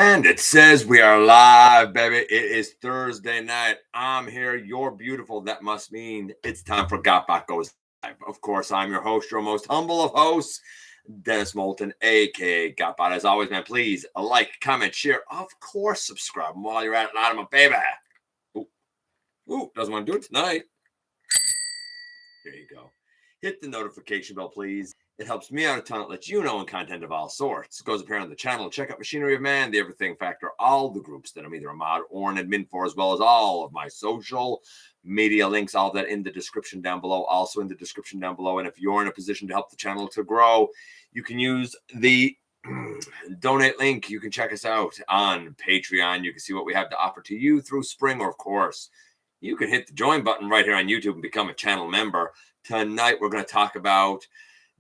And it says we are live, baby. It is Thursday night. I'm here. You're beautiful. That must mean it's time for GotBot Goes live. Of course, I'm your host, your most humble of hosts, Dennis Moulton, a.k.a. GotBot. As always, man, please like, comment, share. Of course, subscribe. And while you're at it, out of my baby. Ooh, doesn't want to do it tonight. There you go. Hit the notification bell, please. It helps me out a ton. It lets you know when content of all sorts goes up here on the channel. Check out Machinery of Man, The Everything Factor, all the groups that I'm either a mod or an admin for, as well as all of my social media links, all of that in the description down below. Also in the description down below. And if you're in a position to help the channel to grow, you can use the donate link. You can check us out on Patreon. You can see what we have to offer to you through Spring, or of course, you can hit the join button right here on YouTube and become a channel member. Tonight, we're going to talk about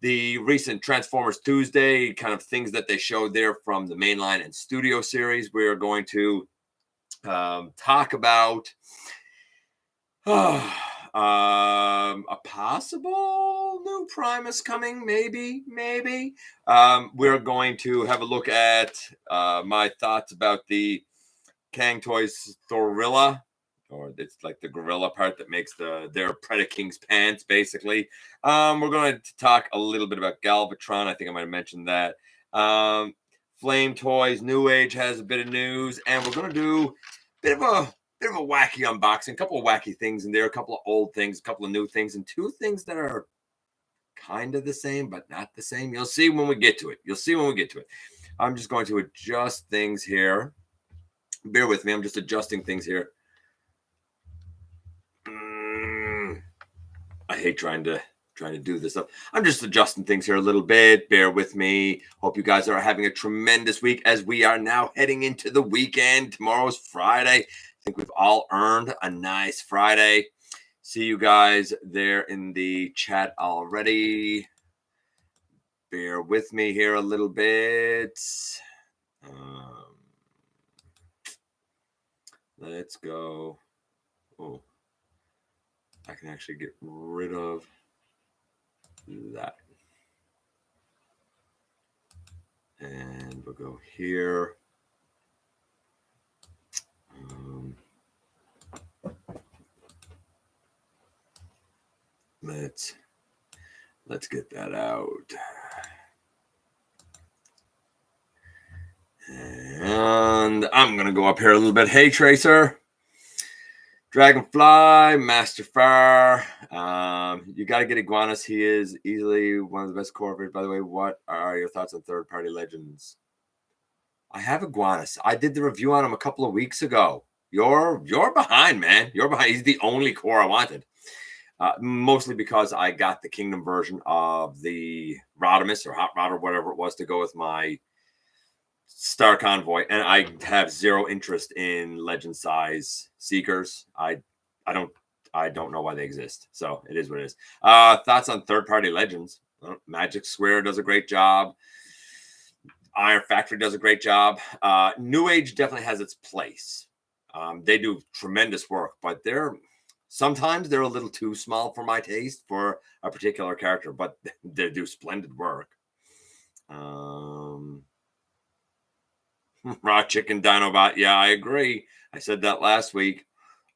the recent Transformers Tuesday, kind of things that they showed there from the mainline and studio series. We're going to talk about a possible new Primus coming, maybe. We're going to have a look at my thoughts about the Kang Toys Thorilla, or it's like the gorilla part that makes their Predaking's pants, basically. We're going to talk a little bit about Galvatron. I think I might have mentioned that. Flame Toys, New Age has a bit of news, and we're going to do a bit of a wacky unboxing, a couple of wacky things in there, a couple of old things, a couple of new things, and two things that are kind of the same, but not the same. You'll see when we get to it. I'm just going to adjust things here. Bear with me. I'm just adjusting things here. I hate trying to do this stuff. I'm just adjusting things here a little bit. Bear with me. Hope you guys are having a tremendous week as we are now heading into the weekend. Tomorrow's Friday. I think we've all earned a nice Friday. See you guys there in the chat already. Bear with me here a little bit. Let's go. Oh, I can actually get rid of that. And we'll go here. Let's get that out. And I'm going to go up here a little bit. Hey, Tracer. Dragonfly, Master Fire. You got to get Iguanas. He is easily one of the best Corvids. By the way, what are your thoughts on third-party legends? I have Iguanas. I did the review on him a couple of weeks ago. You're behind, man. You're behind. He's the only core I wanted. Mostly because I got the Kingdom version of the Rodimus or Hot Rod or whatever it was to go with my Star Convoy, and I have zero interest in legend size Seekers. I don't know why they exist. So it is what it is. Thoughts on third-party legends? Magic Square does a great job. Iron Factory does a great job. New Age definitely has its place. They do tremendous work, but sometimes they're a little too small for my taste for a particular character, but they do splendid work. Raw Chicken Dinobot. Yeah, I agree. I said that last week.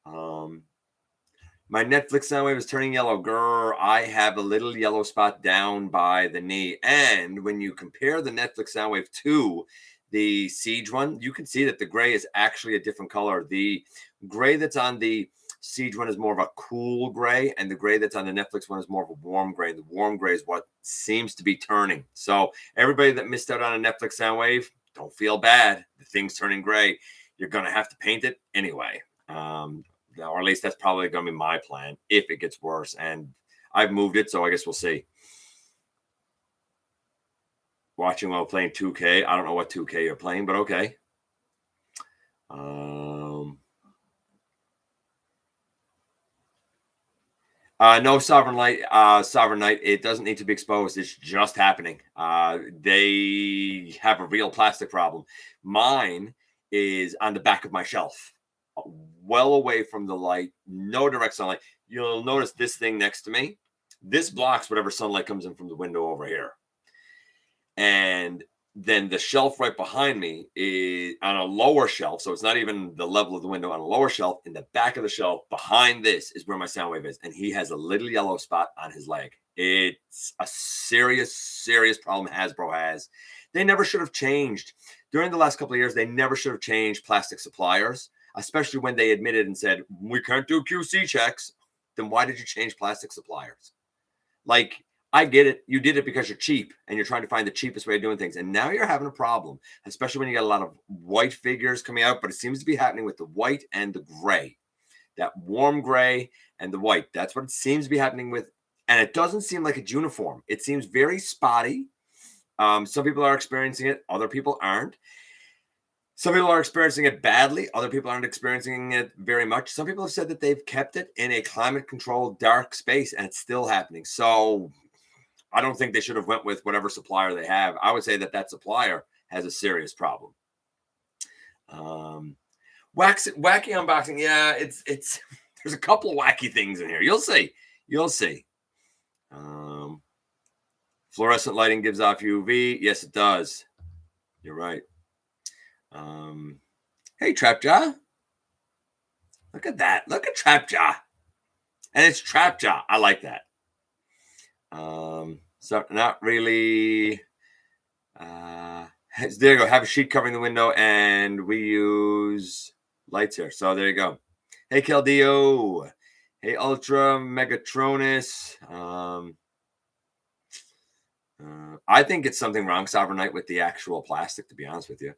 My Netflix Soundwave is turning yellow. Grr, I have a little yellow spot down by the knee. And when you compare the Netflix Soundwave to the Siege one, you can see that the gray is actually a different color. The gray that's on the Siege one is more of a cool gray, and the gray that's on the Netflix one is more of a warm gray. The warm gray is what seems to be turning. So everybody that missed out on a Netflix Soundwave, don't feel bad. The thing's turning gray. You're going to have to paint it anyway. Or at least that's probably going to be my plan if it gets worse. And I've moved it, so I guess we'll see. Watching while playing 2K. I don't know what 2K you're playing, but okay. No Sovereign Knight. It doesn't need to be exposed. It's just happening. They have a real plastic problem. Mine is on the back of my shelf, well away from the light, no direct sunlight. You'll notice this thing next to me. This blocks whatever sunlight comes in from the window over here. And then the shelf right behind me is on a lower shelf. So it's not even the level of the window, on a lower shelf. In the back of the shelf behind this is where my sound wave is. And he has a little yellow spot on his leg. It's a serious, serious problem Hasbro has. They never should have changed. During the last couple of years, they never should have changed plastic suppliers, especially when they admitted and said, we can't do QC checks. Then why did you change plastic suppliers? Like, I get it. You did it because you're cheap and you're trying to find the cheapest way of doing things. And now you're having a problem, especially when you got a lot of white figures coming out, but it seems to be happening with the white and the gray, that warm gray and the white. That's what it seems to be happening with. And it doesn't seem like it's uniform. It seems very spotty. Some people are experiencing it. Other people aren't. Some people are experiencing it badly. Other people aren't experiencing it very much. Some people have said that they've kept it in a climate-controlled dark space, and it's still happening. So I don't think they should have went with whatever supplier they have. I would say that that supplier has a serious problem. Wacky unboxing. Yeah, it's there's a couple of wacky things in here. You'll see. You'll see. Fluorescent lighting gives off UV. Yes, it does. You're right. Hey, Trapjaw. Look at that. Look at Trapjaw. And it's Trapjaw. I like that. So not really. There you go. Have a sheet covering the window, and we use lights here. So there you go. Hey, Keldeo. Hey, Ultra Megatronus. I think it's something wrong, Sovereign Knight, with the actual plastic, to be honest with you.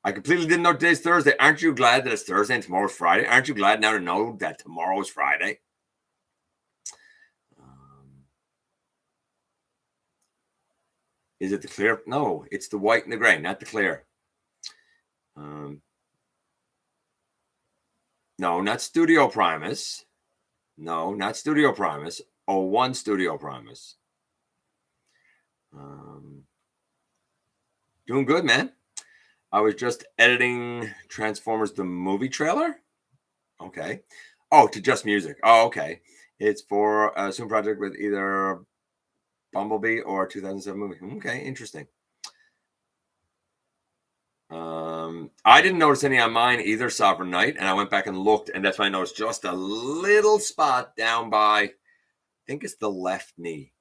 I completely didn't know today's Thursday. Aren't you glad that it's Thursday and tomorrow's Friday? Aren't you glad now to know that tomorrow's Friday? Is it the clear? No, it's the white and the gray, not the clear. No, not Studio Primus. No, not Studio Primus. 01 Studio Primus. Doing good, man. I was just editing Transformers the movie trailer. Okay. Oh, to Just Music. Oh, okay. It's for a soon project with either Bumblebee or 2007 movie. Okay, interesting. I didn't notice any on mine either, Sovereign Knight, and I went back and looked, and that's why I noticed just a little spot down by, I think it's the left knee.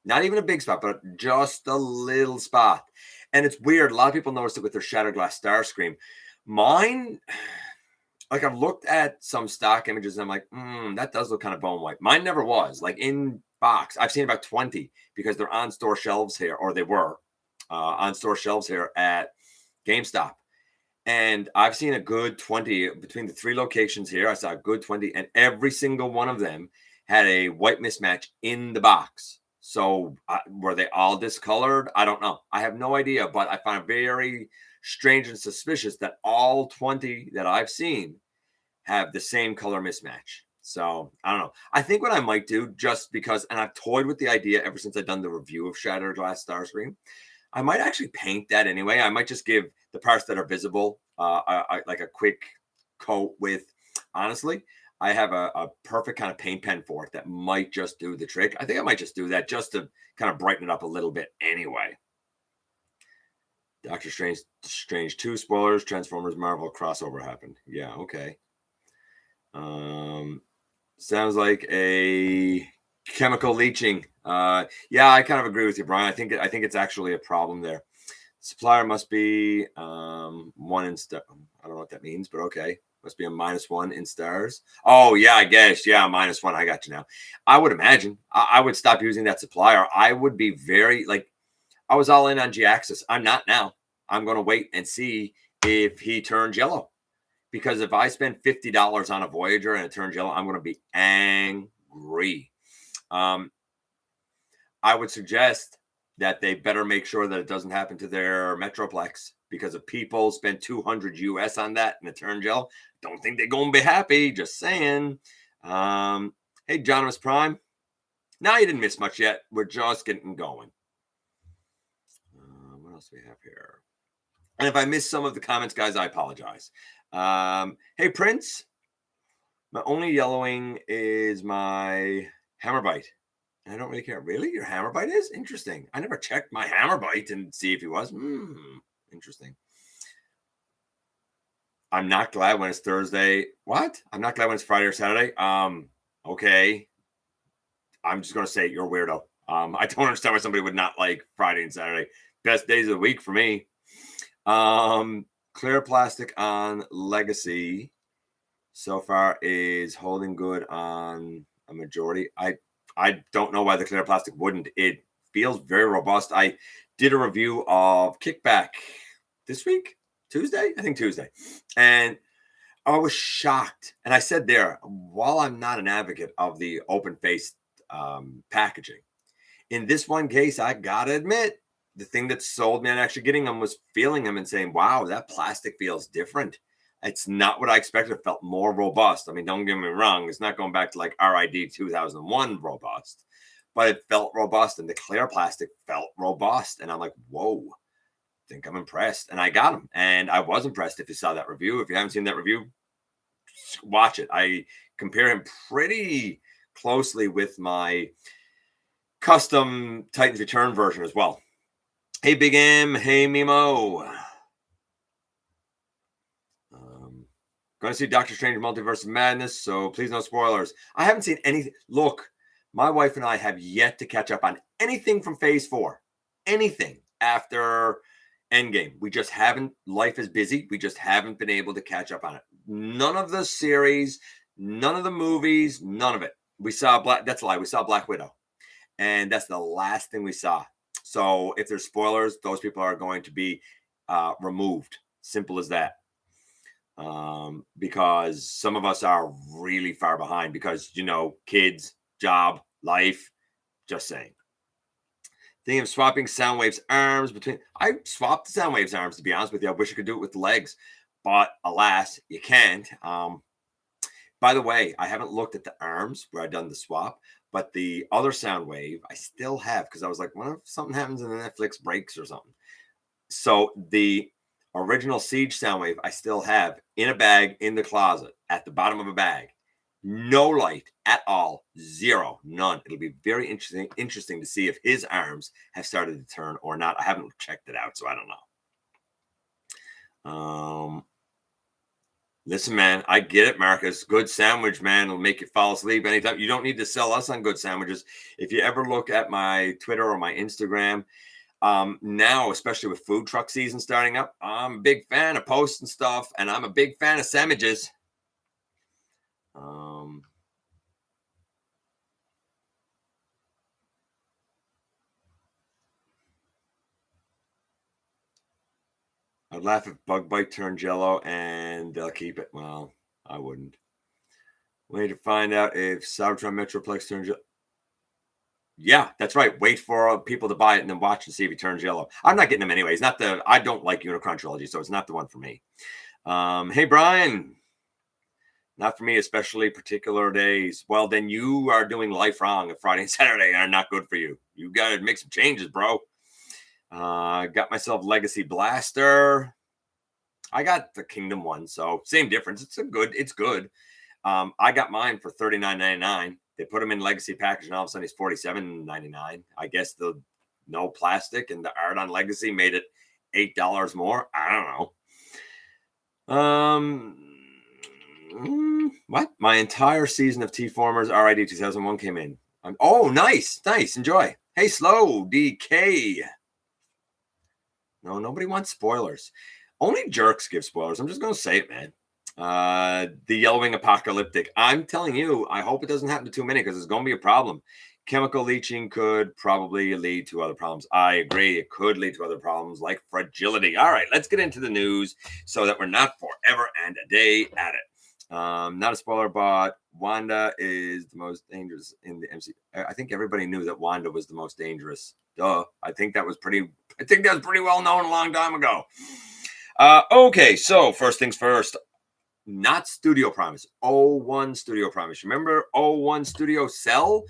Not even a big spot, but just a little spot. And it's weird. A lot of people notice it with their Shattered Glass Starscream. Mine, like, I've looked at some stock images and I'm like, that does look kind of bone white. Mine never was. Like, in box, I've seen about 20 because they're on store shelves here, or they were on store shelves here at GameStop. And I've seen a good 20 between the 3 locations here. I saw a good 20, and every single one of them had a white mismatch in the box. So were they all discolored? I don't know. I have no idea, but I find it very strange and suspicious that all 20 that I've seen have the same color mismatch. So I don't know. I think what I might do, just because, and I've toyed with the idea ever since I've done the review of Shattered Glass Starscream, I might actually paint that anyway. I might just give the parts that are visible like a quick coat with, honestly, I have a perfect kind of paint pen for it that might just do the trick. I think I might just do that just to kind of brighten it up a little bit anyway. Doctor Strange 2 spoilers, Transformers Marvel crossover happened. Yeah, okay. Sounds like a chemical leaching. Yeah, I kind of agree with you, Brian. I think it's actually a problem there. Supplier must be 1 in star. I don't know what that means, but okay. Must be a -1 in stars. Oh, yeah, I guess. Yeah, -1. I got you now. I would imagine. I would stop using that supplier. I would be very, like, I was all in on G-Axis. I'm not now. I'm going to wait and see if he turns yellow. Because if I spend $50 on a Voyager and it turns yellow, I'm going to be angry. I would suggest that they better make sure that it doesn't happen to their Metroplex, because if people spend $200 US on that and it turns yellow, don't think they're going to be happy. Just saying. Hey, Jonimus Prime. Now you didn't miss much yet. We're just getting going. What else do we have here? And if I missed some of the comments, guys, I apologize. Hey, Prince. My only yellowing is my Hammerbite. I don't really care. Really? Your hammer bite is? Interesting. I never checked my hammer bite and see if he was. Interesting. I'm not glad when it's Thursday. What? I'm not glad when it's Friday or Saturday. Okay. I'm just gonna say you're a weirdo. I don't understand why somebody would not like Friday and Saturday. Best days of the week for me. Clear plastic on Legacy so far is holding good on a majority. I don't know why the clear plastic wouldn't. It feels very robust. I did a review of Kickback this week, Tuesday, I think Tuesday, and I was shocked. And I said there, while I'm not an advocate of the open faced packaging, in this one case, I gotta admit, the thing that sold me on actually getting them was feeling them and saying, wow, that plastic feels different. It's not what I expected. It felt more robust. I mean, don't get me wrong. It's not going back to like RID 2001 robust, but it felt robust and the clear plastic felt robust. And I'm like, whoa, I think I'm impressed. And I got them. And I was impressed if you saw that review. If you haven't seen that review, watch it. I compare him pretty closely with my custom Titans Return version as well. Hey, Big M. Hey, Mimo. Going to see Doctor Strange Multiverse of Madness, so please no spoilers. I haven't seen anything. Look, my wife and I have yet to catch up on anything from Phase 4. Anything after Endgame. We just haven't. Life is busy. We just haven't been able to catch up on it. None of the series, none of the movies, none of it. We saw that's a lie. We saw Black Widow. And that's the last thing we saw. So if there's spoilers, those people are going to be removed. Simple as that. Because some of us are really far behind because, kids, job, life, just saying. Thinking of swapping Soundwave's arms between. I swapped Soundwave's arms, to be honest with you. I wish I could do it with the legs, but alas, you can't. By the way, I haven't looked at the arms where I've done the swap, but the other Soundwave I still have because I was like, what if something happens and the Netflix breaks or something? So the original Siege Soundwave I still have in a bag in the closet at the bottom of a bag. No light at all. Zero. None. It'll be very interesting to see if his arms have started to turn or not. I haven't checked it out, so I don't know. Listen, man, I get it, Marcus. Good sandwich, man, will make you fall asleep anytime. You don't need to sell us on good sandwiches. If you ever look at my Twitter or my Instagram, now, especially with food truck season starting up, I'm a big fan of posting stuff, and I'm a big fan of sandwiches. I'd laugh if Bug Bite turned jello and they'll keep it. Well, I wouldn't. We need to find out if Cybertron Metroplex turns jello. Yeah, that's right. Wait for people to buy it and then watch and see if he turns yellow. I'm not getting them anyways. I don't like Unicron Trilogy, so it's not the one for me. Hey, Brian. Not for me, especially particular days. Well, then you are doing life wrong. If Friday and Saturday are not good for you. You got to make some changes, bro. Got myself Legacy Blaster. I got the Kingdom one, so same difference. It's good. I got mine for $39.99. They put them in Legacy package, and all of a sudden it's $47.99. I guess the no plastic and the art on Legacy made it $8 more. I don't know. What? My entire season of T-Formers RID 2001 came in. Oh, nice. Enjoy. Hey, Slow DK. No, nobody wants spoilers. Only jerks give spoilers. I'm just going to say it, man. The Yellowwing Apocalyptic. I'm telling you, I hope it doesn't happen to too many because it's going to be a problem. Chemical leaching could probably lead to other problems. I agree. It could lead to other problems like fragility. All right, let's get into the news so that we're not forever and a day at it. Not a spoiler, but Wanda is the most dangerous in the MCU. I think everybody knew that Wanda was the most dangerous. Duh. I think that was pretty well known a long time ago. Okay, so first things first. Not Studio Primus, 01 Studio Primus. Remember 01 Studio Cell?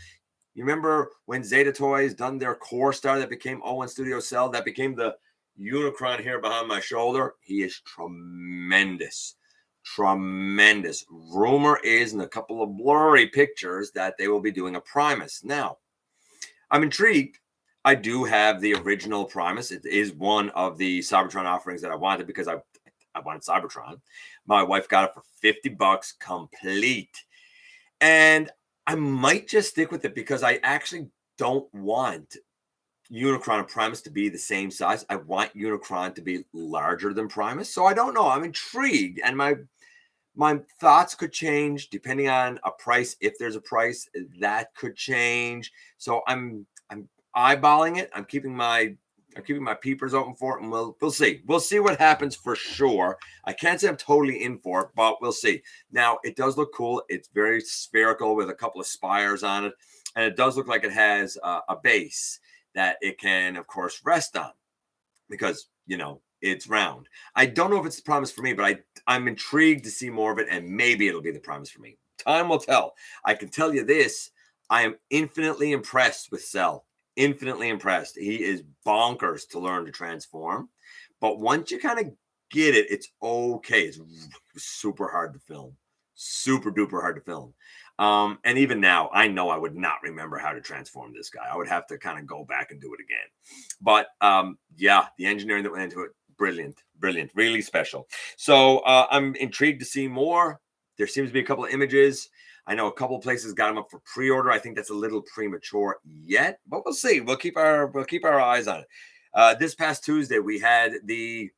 You remember when Zeta Toys done their core star that became 01 Studio Cell? That became the Unicron here behind my shoulder. He is tremendous. Rumor is in a couple of blurry pictures that they will be doing a Primus. Now, I'm intrigued. I do have the original Primus. It is one of the Cybertron offerings that I wanted because I wanted Cybertron. My wife got it for $50 complete. And I might just stick with it because I actually don't want Unicron and Primus to be the same size. I want Unicron to be larger than Primus. So I don't know. I'm intrigued. And my thoughts could change depending on a price. If there's a price, that could change. So I'm eyeballing it. I'm keeping my peepers open for it, and we'll see. We'll see what happens for sure. I can't say I'm totally in for it, but we'll see. Now, it does look cool. It's very spherical with a couple of spires on it, and it does look like it has a base that it can, of course, rest on because, it's round. I don't know if it's the Primus for me, but I'm intrigued to see more of it, and maybe it'll be the Primus for me. Time will tell. I can tell you this. I am infinitely impressed with Cell. Infinitely impressed. He is bonkers to learn to transform. But once you kind of get it, it's okay. It's super hard to film. Super duper hard to film. And even now, I know I would not remember how to transform this guy. I would have to kind of go back and do it again. But yeah, the engineering that went into it, brilliant, really special. So I'm intrigued to see more. There seems to be a couple of images. I know a couple of places got them up for pre-order. I think that's a little premature yet, but we'll see. We'll keep our eyes on it. This past Tuesday, we had the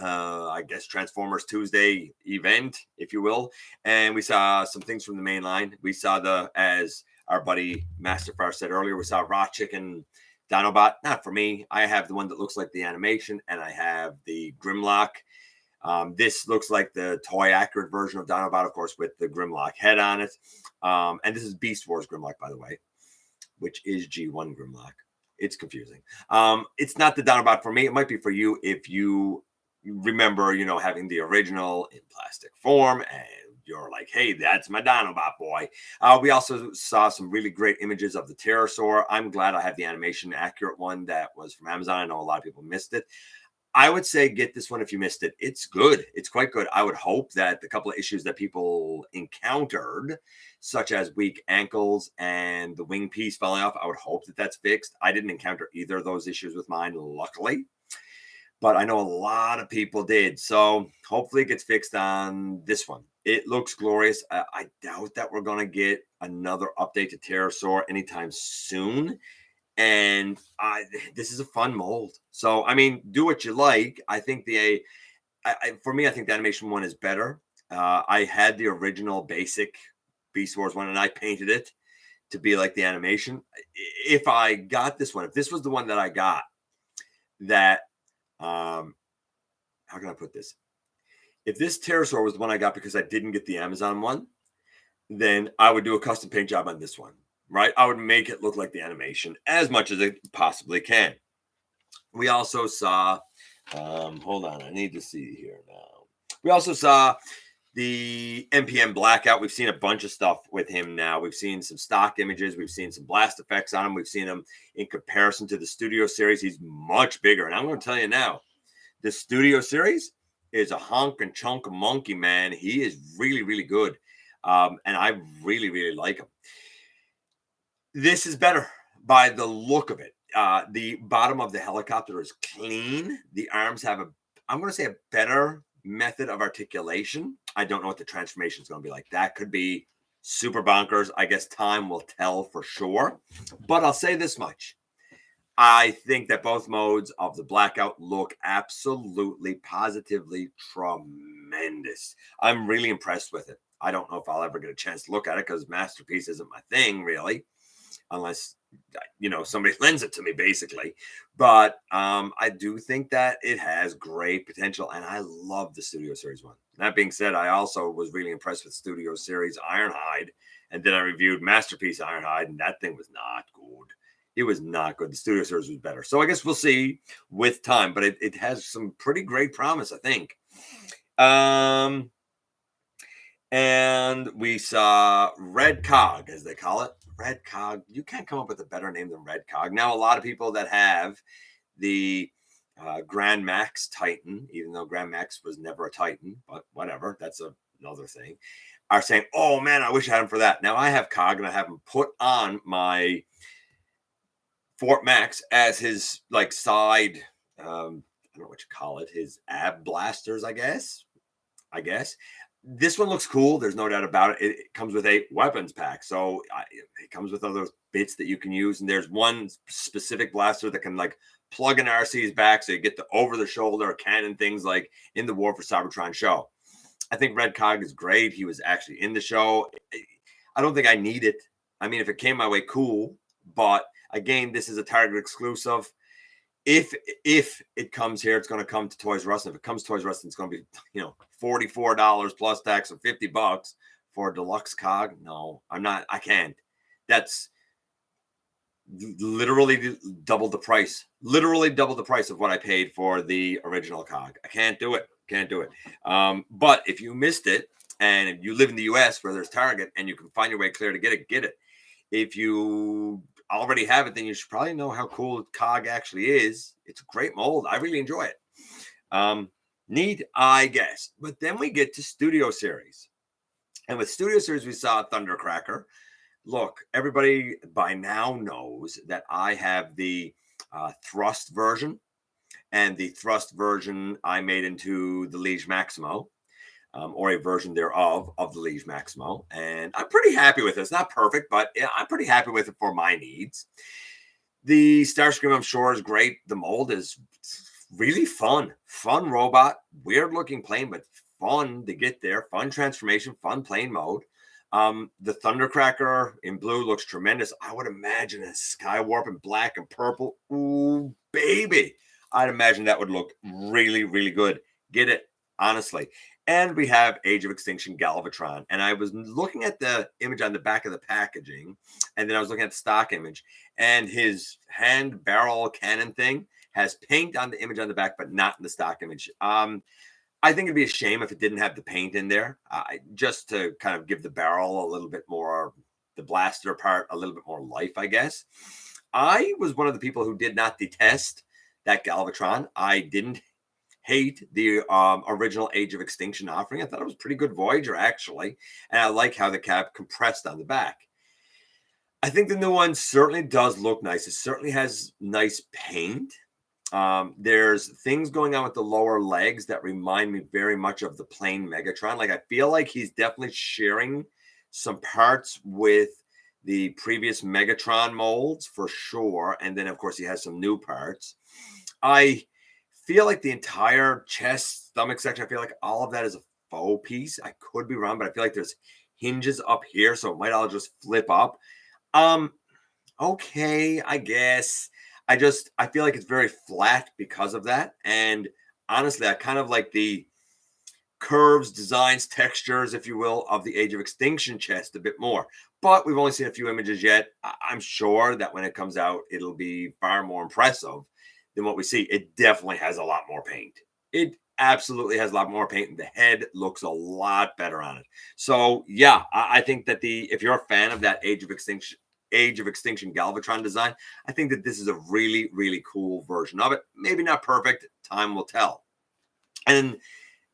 I guess Transformers Tuesday event, if you will, and we saw some things from the main line. We saw as our buddy Masterfire said earlier, we saw Raw Chicken Dinobot. Not for me. I have the one that looks like the animation, and I have the Grimlock. This looks like the toy accurate version of Dinobot, of course, with the Grimlock head on it. And this is Beast Wars Grimlock, by the way, which is G1 Grimlock. It's confusing. It's not the Dinobot for me. It might be for you if you remember, having the original in plastic form and you're like, hey, that's my Dinobot boy. We also saw some really great images of the Pterosaur. I'm glad I have the animation accurate one that was from Amazon. I know a lot of people missed it. I would say get this one if you missed it. It's good. It's quite good. I would hope that the couple of issues that people encountered, such as weak ankles and the wing piece falling off, I would hope that that's fixed. I didn't encounter either of those issues with mine, luckily. But I know a lot of people did. So hopefully it gets fixed on this one. It looks glorious. I doubt that we're going to get another update to Pterosaur anytime soon. And this is a fun mold. So, I mean, do what you like. I think for me, I think the animation one is better. I had the original basic Beast Wars one, and I painted it to be like the animation. If I got this one, if this was the one that I got, that, how can I put this? If this Pterosaur was the one I got because I didn't get the Amazon one, then I would do a custom paint job on this one. Right? I would make it look like the animation as much as it possibly can. We also saw, hold on, I need to see here now. We also saw the NPM Blackout. We've seen a bunch of stuff with him now. We've seen some stock images. We've seen some blast effects on him. We've seen him in comparison to the Studio series. He's much bigger. And I'm going to tell you now, the Studio series is a honk and chunk monkey, man. He is really, really good. And I really, really like him. This is better by the look of it. The bottom of the helicopter is clean. The arms have I'm going to say a better method of articulation. I don't know what the transformation is going to be like. That could be super bonkers. I guess time will tell for sure. But I'll say this much. I think that both modes of the Blackout look absolutely, positively tremendous. I'm really impressed with it. I don't know if I'll ever get a chance to look at it because Masterpiece isn't my thing, really. Unless, somebody lends it to me, basically. But I do think that it has great potential, and I love the Studio Series one. That being said, I also was really impressed with Studio Series Ironhide, and then I reviewed Masterpiece Ironhide, and that thing was not good. It was not good. The Studio Series was better. So I guess we'll see with time, but it has some pretty great promise, I think. And we saw Red Cog, as they call it. Red Cog. You can't come up with a better name than Red Cog. Now, a lot of people that have the Grand Max Titan, even though Grand Max was never a Titan, but whatever, that's another thing, are saying, oh man, I wish I had him for that. Now I have Cog, and I have him put on my Fort Max as his like side, I don't know what you call it, his ab blasters, I guess. This one looks cool. There's no doubt about it. It comes with a weapons pack. So it comes with other bits that you can use. And there's one specific blaster that can like plug an RC's back. So you get the over the shoulder cannon things like in the War for Cybertron show. I think Red Cog is great. He was actually in the show. I don't think I need it. I mean, if it came my way, cool. But again, this is a Target exclusive. If it comes here, it's going to come to Toys R Us. And if it comes to Toys R Us, it's going to be, $44 plus tax or $50 for a deluxe cog. No, I'm not. I can't. That's literally double the price. Literally double the price of what I paid for the original cog. I can't do it. Can't do it. But if you missed it and if you live in the US where there's Target and you can find your way clear to get it, get it. If you already have it, then you should probably know how cool cog actually is. It's a great mold. I really enjoy it. Neat, I guess. But then we get to Studio Series. And with Studio Series, we saw Thundercracker. Look, everybody by now knows that I have the thrust version. And the thrust version I made into the Liege Maximo. Or a version thereof of the Liege Maximo. And I'm pretty happy with it. It's not perfect, but I'm pretty happy with it for my needs. The Starscream, I'm sure, is great. The mold is really fun. Fun robot. Weird looking plane, but fun to get there. Fun transformation. Fun plane mode. The Thundercracker in blue looks tremendous. I would imagine a Skywarp in black and purple. Ooh, baby. I'd imagine that would look really, really good. Get it, honestly. And we have Age of Extinction Galvatron. And I was looking at the image on the back of the packaging. And then I was looking at the stock image. And his hand barrel cannon thing has paint on the image on the back, but not in the stock image. I think it'd be a shame if it didn't have the paint in there. Just to kind of give the barrel a little bit more, the blaster part, a little bit more life, I guess. I was one of the people who did not detest that Galvatron. I didn't hate the original Age of Extinction offering. I thought it was pretty good Voyager, actually. And I like how the cap compressed on the back. I think the new one certainly does look nice. It certainly has nice paint. There's things going on with the lower legs that remind me very much of the plain Megatron. Like, I feel like he's definitely sharing some parts with the previous Megatron molds for sure. And then, of course, he has some new parts. I feel like the entire chest, stomach section, I feel like all of that is a faux piece. I could be wrong, but I feel like there's hinges up here, so it might all just flip up. Okay, I guess. I feel like it's very flat because of that. And honestly, I kind of like the curves, designs, textures, if you will, of the Age of Extinction chest a bit more. But we've only seen a few images yet. I'm sure that when it comes out, it'll be far more impressive than what we see. It definitely has a lot more paint. It absolutely has a lot more paint, and the head looks a lot better on it. So yeah, I think that if you're a fan of that Age of Extinction Galvatron design, I think that this is a really, really cool version of it. Maybe not perfect. Time will tell. And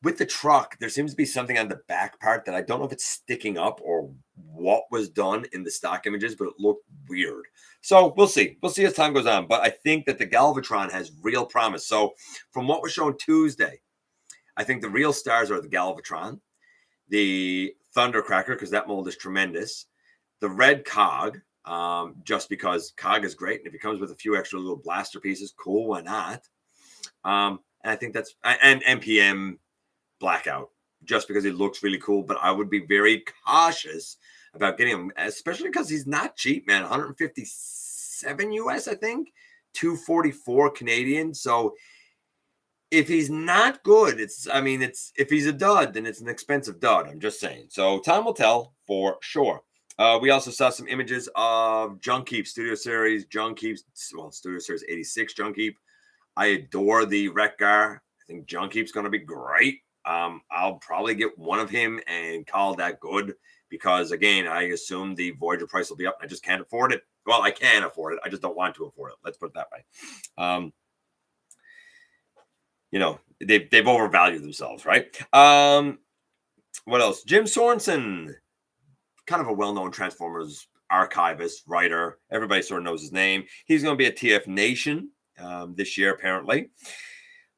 with the truck, there seems to be something on the back part that I don't know if it's sticking up or what was done in the stock images, but it looked weird. So we'll see. We'll see as time goes on. But I think that the Galvatron has real promise. So from what was shown Tuesday, I think the real stars are the Galvatron, the Thundercracker, because that mold is tremendous, the Red Cog, just because Cog is great. And if it comes with a few extra little blaster pieces, cool, why not? And I think that's, and NPM Blackout, just because it looks really cool. But I would be very cautious about getting him, especially because he's not cheap, man. 157 US, I think, 244 Canadian. So if he's not good, if he's a dud, then it's an expensive dud. I'm just saying. So time will tell for sure. We also saw some images of Junkeep Studio Series, Studio Series 86 Junkeep. I adore the Wreck-Gar. I think Junkeep's going to be great. I'll probably get one of him and call that good because, again, I assume the Voyager price will be up. I just can't afford it. Well, I can afford it. I just don't want to afford it. Let's put it that way. They've overvalued themselves, right? What else? Jim Sorensen, kind of a well-known Transformers archivist, writer. Everybody sort of knows his name. He's going to be at TF Nation this year, apparently.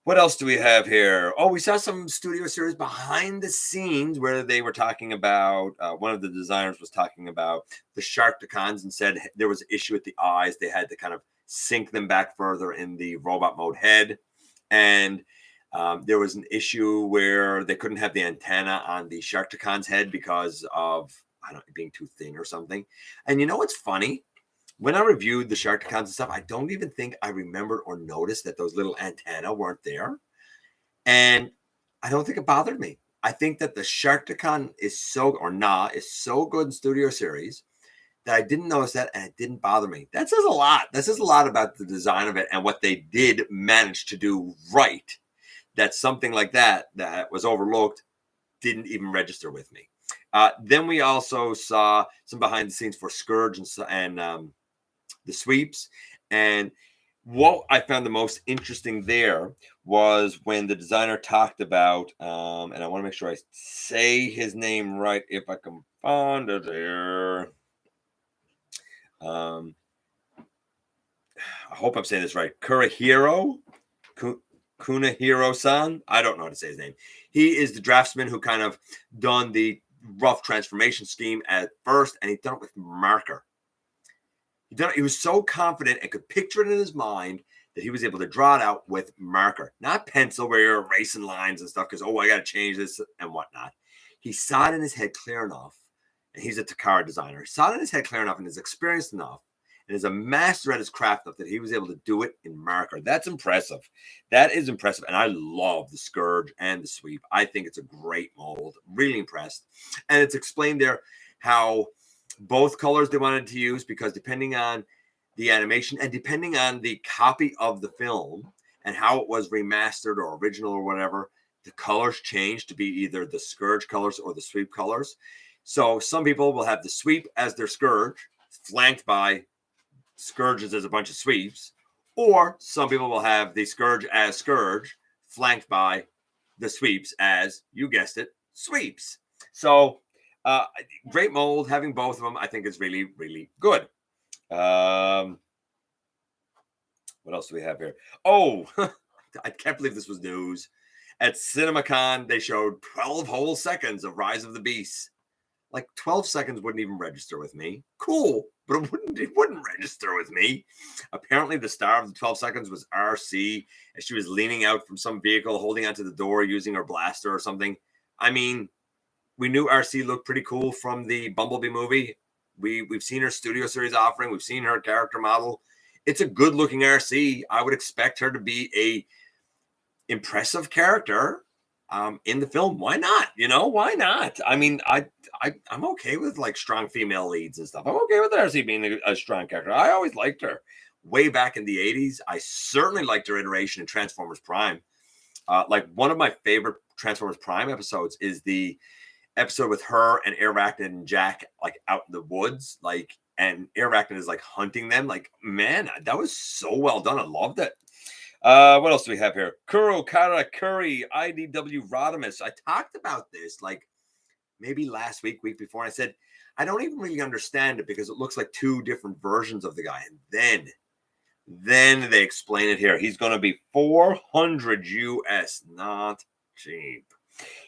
What else do we have here? Oh, we saw some studio series behind the scenes where they were talking about, one of the designers was talking about the Sharkticons and said there was an issue with the eyes. They had to kind of sink them back further in the robot mode head. And there was an issue where they couldn't have the antenna on the Sharkticon's head because of, I don't know, being too thin or something. And you know what's funny? When I reviewed the Sharkticons and stuff, I don't even think I remembered or noticed that those little antennae weren't there. And I don't think it bothered me. I think that the Sharkticon is so good in studio series that I didn't notice that and it didn't bother me. That says a lot. That says a lot about the design of it and what they did manage to do right. That something like that was overlooked didn't even register with me. Then we also saw some behind the scenes for Scourge and the sweeps. And what I found the most interesting there was when the designer talked about, and I want to make sure I say his name right if I can find it there. I hope I'm saying this right. Kunihiro-san. I don't know how to say his name. He is the draftsman who kind of done the rough transformation scheme at first, and he done it with marker. He was so confident and could picture it in his mind that he was able to draw it out with marker, not pencil where you're erasing lines and stuff because, oh, I got to change this and whatnot. He saw it in his head clear enough, and he's a Takara designer. He saw it in his head clear enough and is experienced enough and is a master at his craft enough that he was able to do it in marker. That's impressive. That is impressive, and I love the Scourge and the sweep. I think it's a great mold. Really impressed. And it's explained there how both colors they wanted to use because depending on the animation and depending on the copy of the film and how it was remastered or original or whatever, the colors changed to be either the Scourge colors or the sweep colors. So some people will have the sweep as their Scourge, flanked by Scourges as a bunch of sweeps, or some people will have the Scourge as Scourge, flanked by the sweeps as, you guessed it, sweeps. So great mold. Having both of them, I think, is really, really good. What else do we have here? Oh, I can't believe this was news. At CinemaCon, they showed 12 whole seconds of Rise of the Beasts. Like 12 seconds wouldn't even register with me. Cool, but it wouldn't register with me. Apparently, the star of the 12 seconds was RC, and she was leaning out from some vehicle, holding onto the door, using her blaster or something. I mean, we knew RC looked pretty cool from the Bumblebee movie. We've seen her studio series offering. We've seen her character model. It's a good-looking RC. I would expect her to be a impressive character in the film. Why not? Why not? I mean, I'm okay with like strong female leads and stuff. I'm okay with RC being a strong character. I always liked her. Way back in the 80s, I certainly liked her iteration in Transformers Prime. Like one of my favorite Transformers Prime episodes is the episode with her and Arachnid and Jack like out in the woods, like, and Arachnid is like hunting them. Like, man, that was so well done. I loved it. What else do we have here? Kuro, Kara, Kuri, IDW, Rodimus. I talked about this like maybe last week before, and I said I don't even really understand it because it looks like two different versions of the guy. And then they explain it here. He's going to be 400 US, not cheap.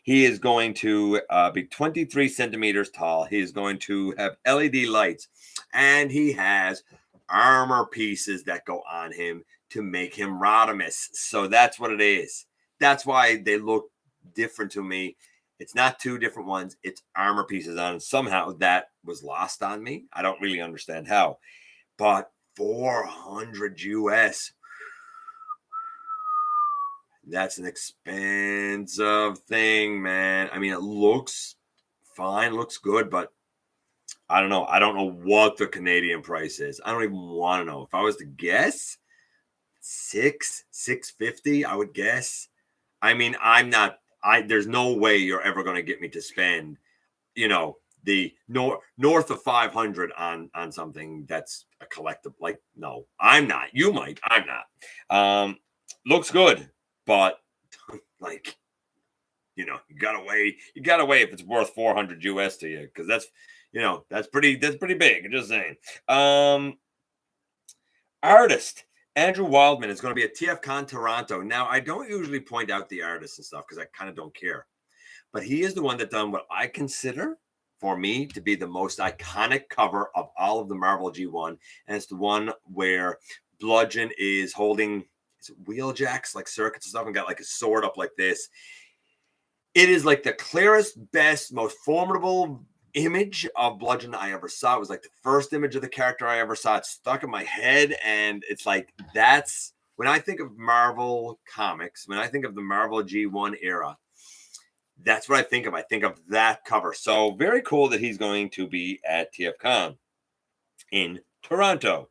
He is going to be 23 centimeters tall. He is going to have LED lights, and he has armor pieces that go on him to make him Rodimus. So that's what it is. That's why they look different to me. It's not two different ones. It's armor pieces on. And somehow that was lost on me. I don't really understand how. But 400 US. That's an expensive thing, man. I mean, it looks fine, looks good, but I don't know. I don't know what the Canadian price is. I don't even want to know. If I was to guess, $650, I would guess. I mean, there's no way you're ever going to get me to spend, the north of 500 on something that's a collectible. Like, no, I'm not. You might. I'm not. Looks good. But like, you gotta weigh if it's worth 400 US to you, because That's pretty big. I'm just saying. Artist Andrew Wildman is going to be at TFCon Toronto. Now, I don't usually point out the artists and stuff because I kind of don't care. But he is the one that done what I consider, for me, to be the most iconic cover of all of the Marvel G1. And it's the one where Bludgeon is holding wheeljacks, like circuits and stuff, and got like a sword up like this. It is like the clearest, best, most formidable image of Bludgeon I ever saw. It was like the first image of the character I ever saw. It stuck in my head, and it's like, that's when I think of Marvel comics, when I think of the Marvel G1 era, that's what I think of. I think of that cover. So very cool that he's going to be at TFCon in Toronto.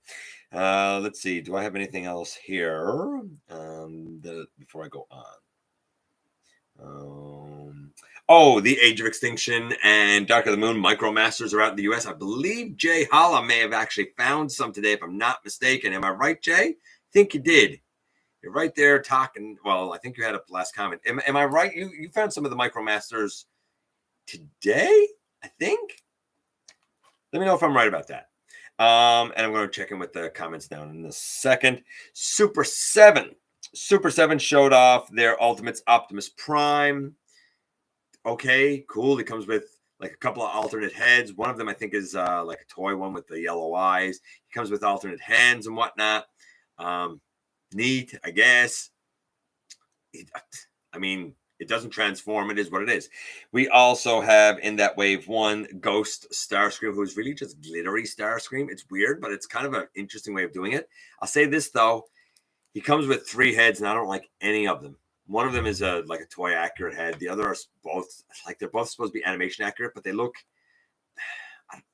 Let's see. Do I have anything else here before I go on? The Age of Extinction and Dark of the Moon Micromasters are out in the US. I believe Jay Holla may have actually found some today, if I'm not mistaken. Am I right, Jay? I think you did. You're right there talking. Well, I think you had a last comment. Am I right? You found some of the Micromasters today, I think. Let me know if I'm right about that. And I'm going to check in with the comments down in a second. Super 7 showed off their Ultimates Optimus Prime. Okay, cool. He comes with like a couple of alternate heads. One of them, I think, is like a toy one with the yellow eyes. He comes with alternate hands and whatnot. Neat, I guess. It doesn't transform. It is what it is. We also have in that wave 1 Ghost Starscream, who's really just glittery Starscream. It's weird, but it's kind of an interesting way of doing it. I'll say this though, he comes with 3 heads, and I don't like any of them. One of them is like a toy accurate head. The other are both like they're both supposed to be animation accurate, but they look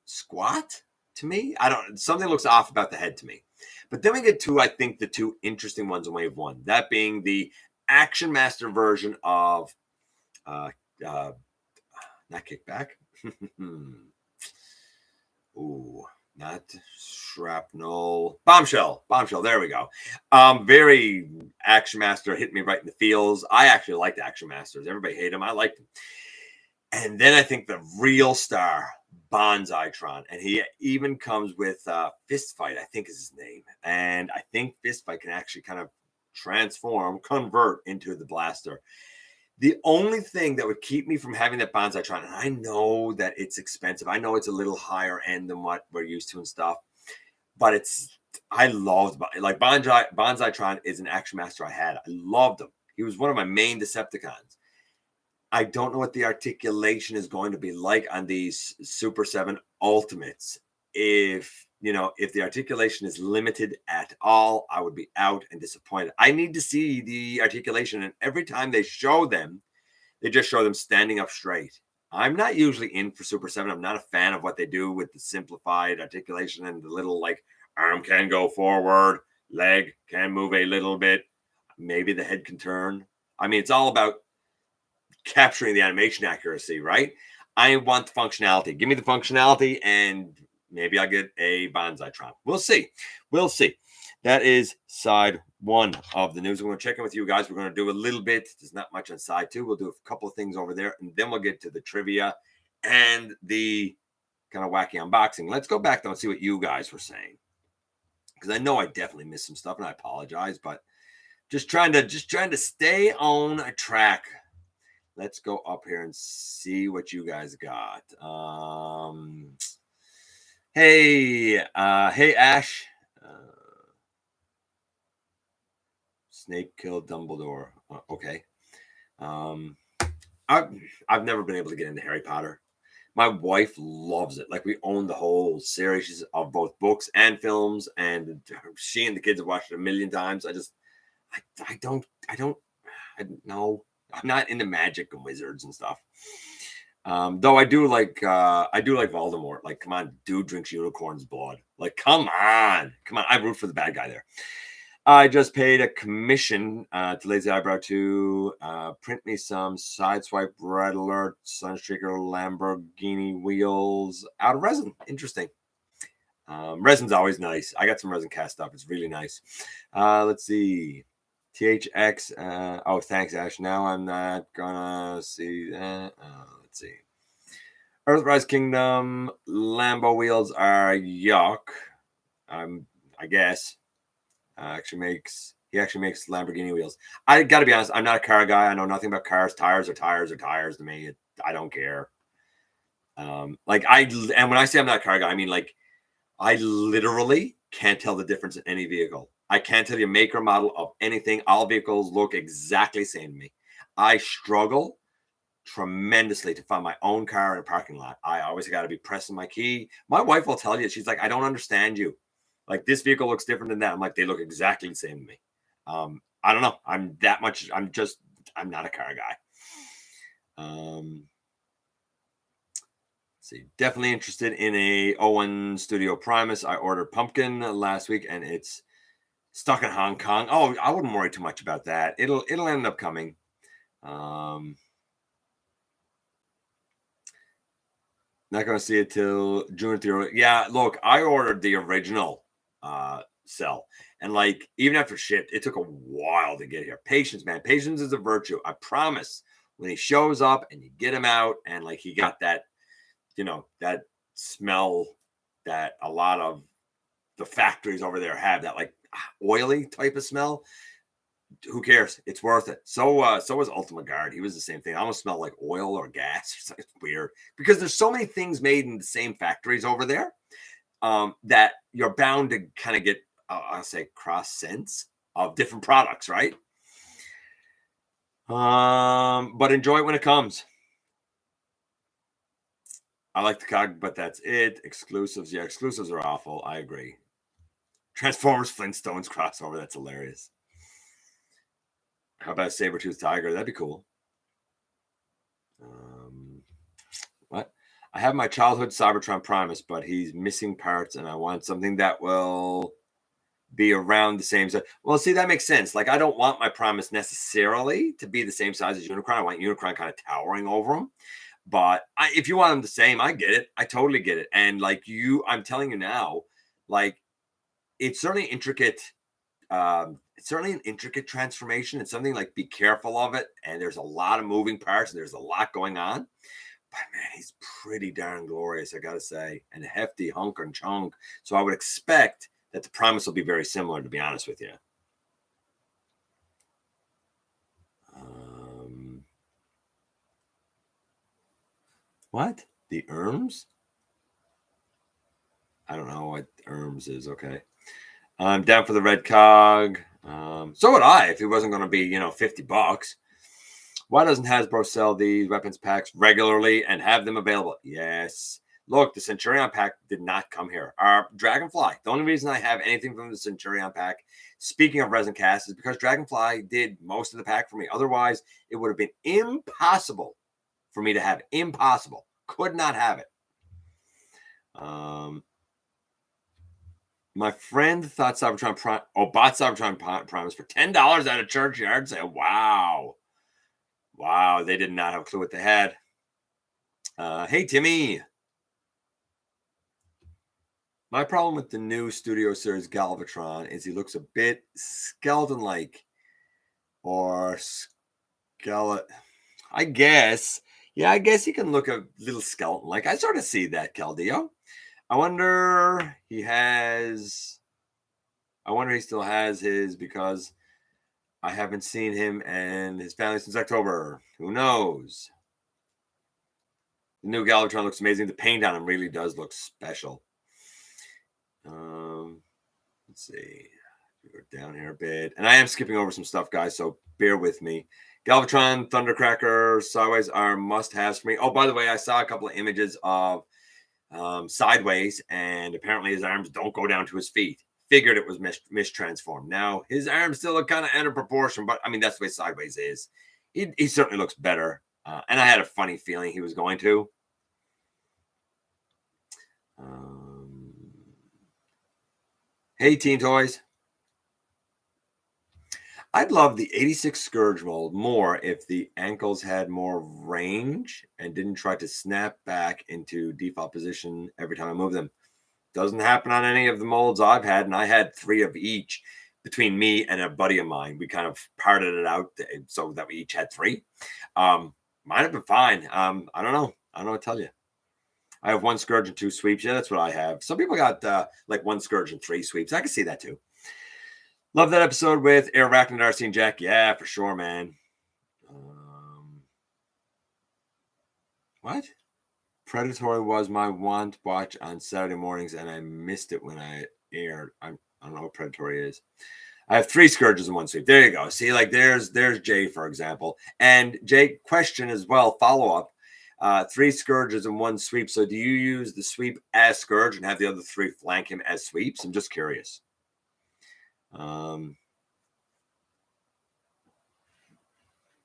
squat to me. Something looks off about the head to me. But then we get to, I think, the 2 interesting ones in wave 1. That being the Action Master version of not Kickback. Ooh, not Shrapnel. Bombshell. There we go. Very Action Master, hit me right in the feels. I actually liked Action Masters. Everybody hated them. I liked them. And then I think the real star, Bonsaitron, and he even comes with Fist Fight, I think is his name. And I think Fist Fight can actually kind of convert into the blaster. The only thing that would keep me from having that Bonsaitron, and I know that it's expensive. I know it's a little higher end than what we're used to and stuff, but I loved, like Bonsaitron is an Action Master I had. I loved him. He was one of my main Decepticons. I don't know what the articulation is going to be like on these Super 7 Ultimates. If the articulation is limited at all, I would be out and disappointed. I need to see the articulation, and every time they show them, they just show them standing up straight. I'm not usually in for Super 7. I'm not a fan of what they do with the simplified articulation and the little, like, arm can go forward, leg can move a little bit, maybe the head can turn. It's all about capturing the animation accuracy, right? I want the functionality. Give me the functionality, and maybe I'll get a Bonsaitron. We'll see. That is side 1 of the news. We're going to check in with you guys. We're going to do a little bit. There's not much on side 2. We'll do a couple of things over there, and then we'll get to the trivia and the kind of wacky unboxing. Let's go back though and see what you guys were saying, because I know I definitely missed some stuff, and I apologize, but just trying to stay on a track. Let's go up here and see what you guys got. Hey, Ash. Snape killed Dumbledore. Okay. I've never been able to get into Harry Potter. My wife loves it. Like, we own the whole series of both books and films, and she and the kids have watched it a million times. I don't know. I'm not into magic and wizards and stuff. Though I do like Voldemort. Like, come on, dude drinks unicorn's blood. Like, come on. I root for the bad guy there. I just paid a commission to Lazy Eyebrow to print me some Sideswipe, Red Alert, Sunstreaker, Lamborghini wheels out of resin. Interesting. Resin's always nice. I got some resin cast up. It's really nice. Let's see. THX. Thanks, Ash. Now I'm not gonna see that. Let's see. Earthrise Kingdom Lambo wheels are yuck. I guess he actually makes Lamborghini wheels. I got to be honest, I'm not a car guy. I know nothing about cars. Tires are tires are tires to me. I don't care. And when I say I'm not a car guy, I mean like I literally can't tell the difference in any vehicle. I can't tell you make or model of anything. All vehicles look exactly the same to me. I struggle tremendously to find my own car in a parking lot. I always got to be pressing my key. My wife will tell you, she's like, I don't understand you. Like this vehicle looks different than that. I'm like, they look exactly the same to me. I don't know. I'm not a car guy. See, definitely interested in a O1 Studio Primus. I ordered Pumpkin last week and it's stuck in Hong Kong. Oh, I wouldn't worry too much about that. It'll end up coming. Not going to see it till June 3rd. Yeah, look, I ordered the original cell. And like, even after shipped, it took a while to get here. Patience, man. Patience is a virtue. I promise. When he shows up and you get him out and like he got that, that smell that a lot of the factories over there have, that like oily type of smell. Who cares? It's worth it. So was Ultimate Guard. He was the same thing. I almost smell like oil or gas. It's weird because there's so many things made in the same factories over there that you're bound to kind of get, I'll say, cross scents of different products, right? But enjoy it when it comes. I like the cog, but that's it. Exclusives, yeah, exclusives are awful. I agree. Transformers, Flintstones crossover. That's hilarious. How about Sabertooth Tiger? That'd be cool. What? I have my childhood Cybertron Primus, but he's missing parts, and I want something that will be around the same size. Well, see, that makes sense. Like, I don't want my Primus necessarily to be the same size as Unicron. I want Unicron kind of towering over him. But if you want them the same, I get it. I totally get it. And like I'm telling you now, like it's certainly intricate. It's certainly an intricate transformation. It's something like be careful of it. And there's a lot of moving parts. And there's a lot going on. But man, he's pretty darn glorious, I gotta say, and a hefty hunk and chunk. So I would expect that the Primus will be very similar, to be honest with you. What? The Erms? I don't know what Erms is. Okay. I'm down for the red cog. So would I if it wasn't going to be, $50. Why doesn't Hasbro sell these weapons packs regularly and have them available? Yes. Look, the Centurion pack did not come here. Our Dragonfly. The only reason I have anything from the Centurion pack, speaking of resin cast, is because Dragonfly did most of the pack for me. Otherwise, it would have been impossible for me to have it. Impossible. Could not have it. My friend thought Cybertron bought Cybertron Primus for $10 at a churchyard. Say, wow. Wow, they did not have a clue what they had. Hey, Timmy. My problem with the new Studio Series Galvatron is he looks a bit skeleton-like. Or skeleton. I guess. Yeah, I guess he can look a little skeleton-like. I sort of see that, Caldeo. I wonder he still has his, because I haven't seen him and his family since October. Who knows? The new Galvatron looks amazing. The paint on him really does look special. Let's see. Go down here a bit. And I am skipping over some stuff, guys, so bear with me. Galvatron, Thundercracker, Sideways are must-haves for me. Oh, by the way, I saw a couple of images of Sideways, and apparently his arms don't go down to his feet. Figured it was mistransformed. Now, his arms still look kind of out of proportion, but I mean, that's the way Sideways is. He certainly looks better. And I had a funny feeling he was going to. Hey, Teen Toys. I'd love the 86 Scourge mold more if the ankles had more range and didn't try to snap back into default position every time I move them. Doesn't happen on any of the molds I've had, and I had 3 of each between me and a buddy of mine. We kind of parted it out so that we each had 3. Might have been fine. I don't know. I don't know what to tell you. I have 1 Scourge and 2 sweeps. Yeah, that's what I have. Some people got like 1 Scourge and 3 sweeps. I can see that too. Love that episode with Arachnid, RC, and Jack. Yeah, for sure, man. What? Predatory was my want watch on Saturday mornings, and I missed it when I aired. I don't know what Predatory is. I have 3 Scourges and 1 sweep. There you go. See, like there's Jay, for example. And Jay, question as well, follow-up. 3 Scourges and 1 sweep. So do you use the sweep as Scourge and have the other 3 flank him as sweeps? I'm just curious.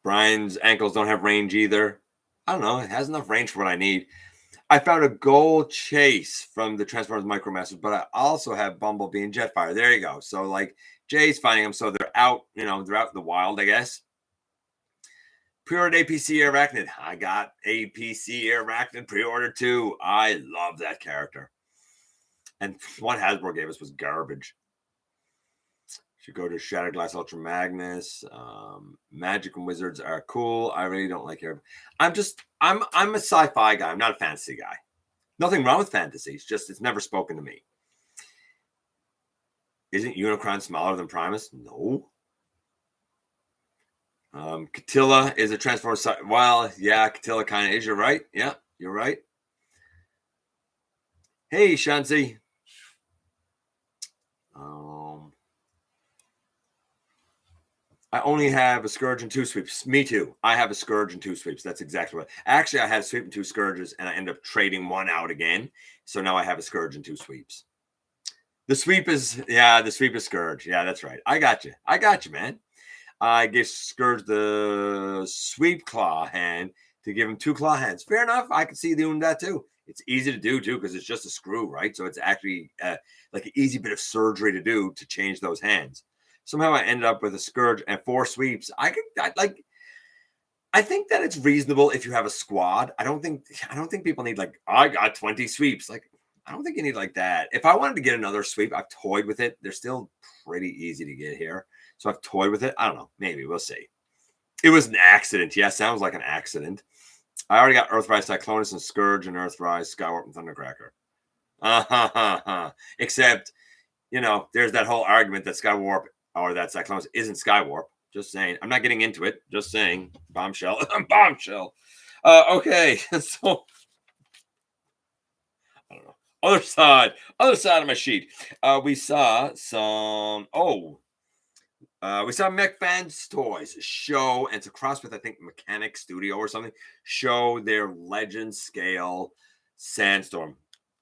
Brian's ankles don't have range either. I don't know. It has enough range for what I need. I found a gold chase from the Transformers Micromasters, but I also have Bumblebee and Jetfire. There you go. So like Jay's finding them, so they're out. You know, they're out in the wild, I guess. Pre-ordered APC Arachnid. I got APC Arachnid pre-ordered too. I love that character. And what Hasbro gave us was garbage. Should go to Shattered Glass Ultra Magnus. Magic and Wizards are cool. I really don't like her. I'm a sci-fi guy. I'm not a fantasy guy. Nothing wrong with fantasy. It's just it's never spoken to me. Isn't Unicron smaller than Primus? No. Catilla is a Transformer. Well, yeah, Catilla kind of is. You're right. Yeah, you're right. Hey, Shanzi. I only have a Scourge and 2 sweeps. Me too. I have a Scourge and 2 sweeps. That's exactly what. Actually, I had a sweep and 2 Scourges, and I ended up trading 1 out again. So now I have a Scourge and 2 sweeps. The sweep is Scourge. Yeah, that's right. I got you, man. I gave Scourge the sweep claw hand to give him 2 claw hands. Fair enough. I can see doing that too. It's easy to do too because it's just a screw, right? So it's actually like an easy bit of surgery to do to change those hands. Somehow I ended up with a Scourge and 4 sweeps. I think that it's reasonable if you have a squad. I don't think people need like I got 20 sweeps. Like I don't think you need like that. If I wanted to get another sweep, I've toyed with it. They're still pretty easy to get here. So I've toyed with it. I don't know. Maybe we'll see. It was an accident. Yeah, sounds like an accident. I already got Earthrise Cyclonus and Scourge and Earthrise, Skywarp and Thundercracker. Except, you know, there's that whole argument that Skywarp or that Cyclonus isn't Skywarp. Just saying. I'm not getting into it. Just saying. Bombshell. Bombshell. Okay. So I don't know. Other side of my sheet. We saw some. We saw Mech Fans Toys show, and it's a cross with I think Mechanic Studio or something. Show their Legend Scale Sandstorm.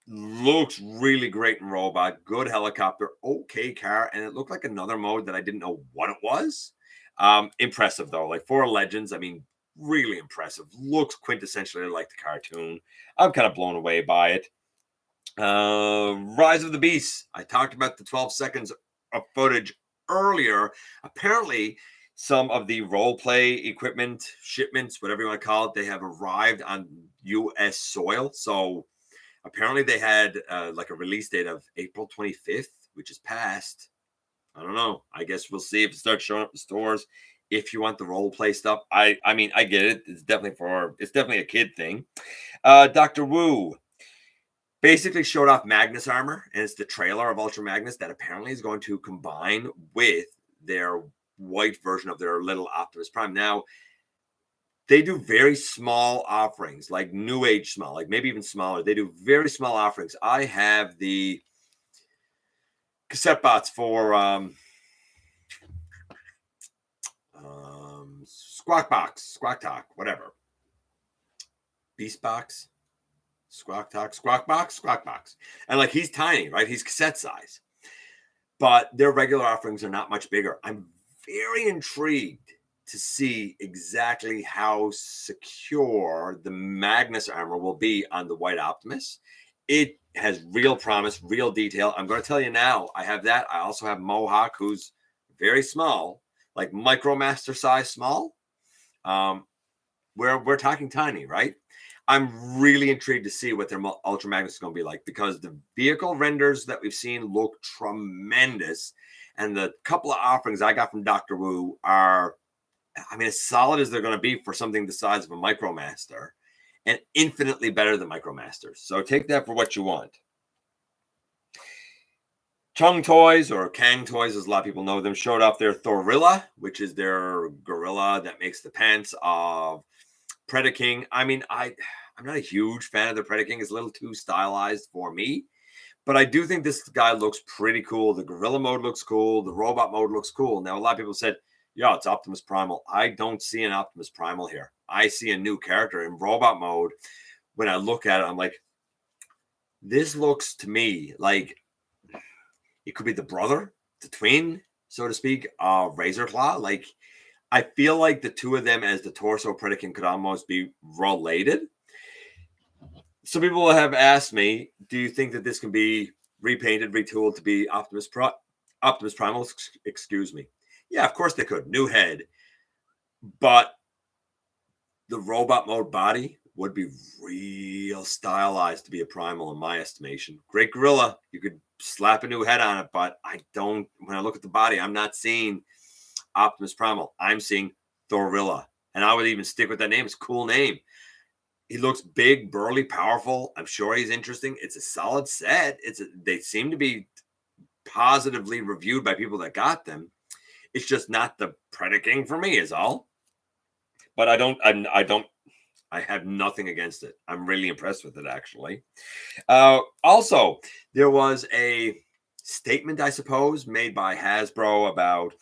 Looks really great in robot. Good helicopter. Okay car, and it looked like another mode that I didn't know what it was. Impressive though. Like for Legends, I mean, really impressive. Looks quintessentially like the cartoon. I'm kind of blown away by it. Rise of the Beast. I talked about the 12 seconds of footage earlier. Apparently, some of the role play equipment shipments, whatever you want to call it, they have arrived on U.S. soil. So apparently, they had like a release date of April 25th, which is past. I don't know. I guess we'll see if it starts showing up in stores. If you want the role play stuff, I mean, I get it. It's definitely a kid thing. Dr. Wu basically showed off Magnus armor, and it's the trailer of Ultra Magnus that apparently is going to combine with their white version of their little Optimus Prime. Now, they do very small offerings, like New Age small, like maybe even smaller. They do very small offerings. I have the cassette bots for Squawk Talk, whatever. Beast Box. Squawk Box. And like he's tiny, right? He's cassette size. But their regular offerings are not much bigger. I'm very intrigued to see exactly how secure the Magnus armor will be on the White Optimus. It has real promise, real detail. I'm going to tell you now, I have that. I also have Mohawk, who's very small, like Micromaster size small. We're talking tiny, right? I'm really intrigued to see what their Ultra Magnus is going to be like because the vehicle renders that we've seen look tremendous. And the couple of offerings I got from Dr. Wu are, I mean, as solid as they're going to be for something the size of a Micromaster. and infinitely better than MicroMasters. So take that for what you want. Chung Toys, or Kang Toys, as a lot of people know them, showed off their Thorilla, which is their gorilla that makes the pants of Predaking. I mean, I'm not a huge fan of the Predaking. It's a little too stylized for me. But I do think this guy looks pretty cool. The gorilla mode looks cool. The robot mode looks cool. Now, a lot of people said, yeah, it's Optimus Primal. I don't see an Optimus Primal here. I see a new character in robot mode. When I look at it, I'm like, this looks to me like it could be the brother, the twin, so to speak, Razor Claw. Like, I feel like the two of them as the torso Predaking could almost be related. Some people have asked me, do you think that this can be repainted, retooled to be Optimus Primal? Excuse me. Yeah, of course they could. New head. But the robot mode body would be real stylized to be a Primal in my estimation. Great gorilla. You could slap a new head on it, but when I look at the body, I'm not seeing Optimus Primal. I'm seeing Thorilla. And I would even stick with that name. It's a cool name. He looks big, burly, powerful. I'm sure he's interesting. It's a solid set. They seem to be positively reviewed by people that got them. It's just not the Predaking for me is all. But I have nothing against it. I'm really impressed with it, actually. Also, there was a statement, I suppose, made by Hasbro about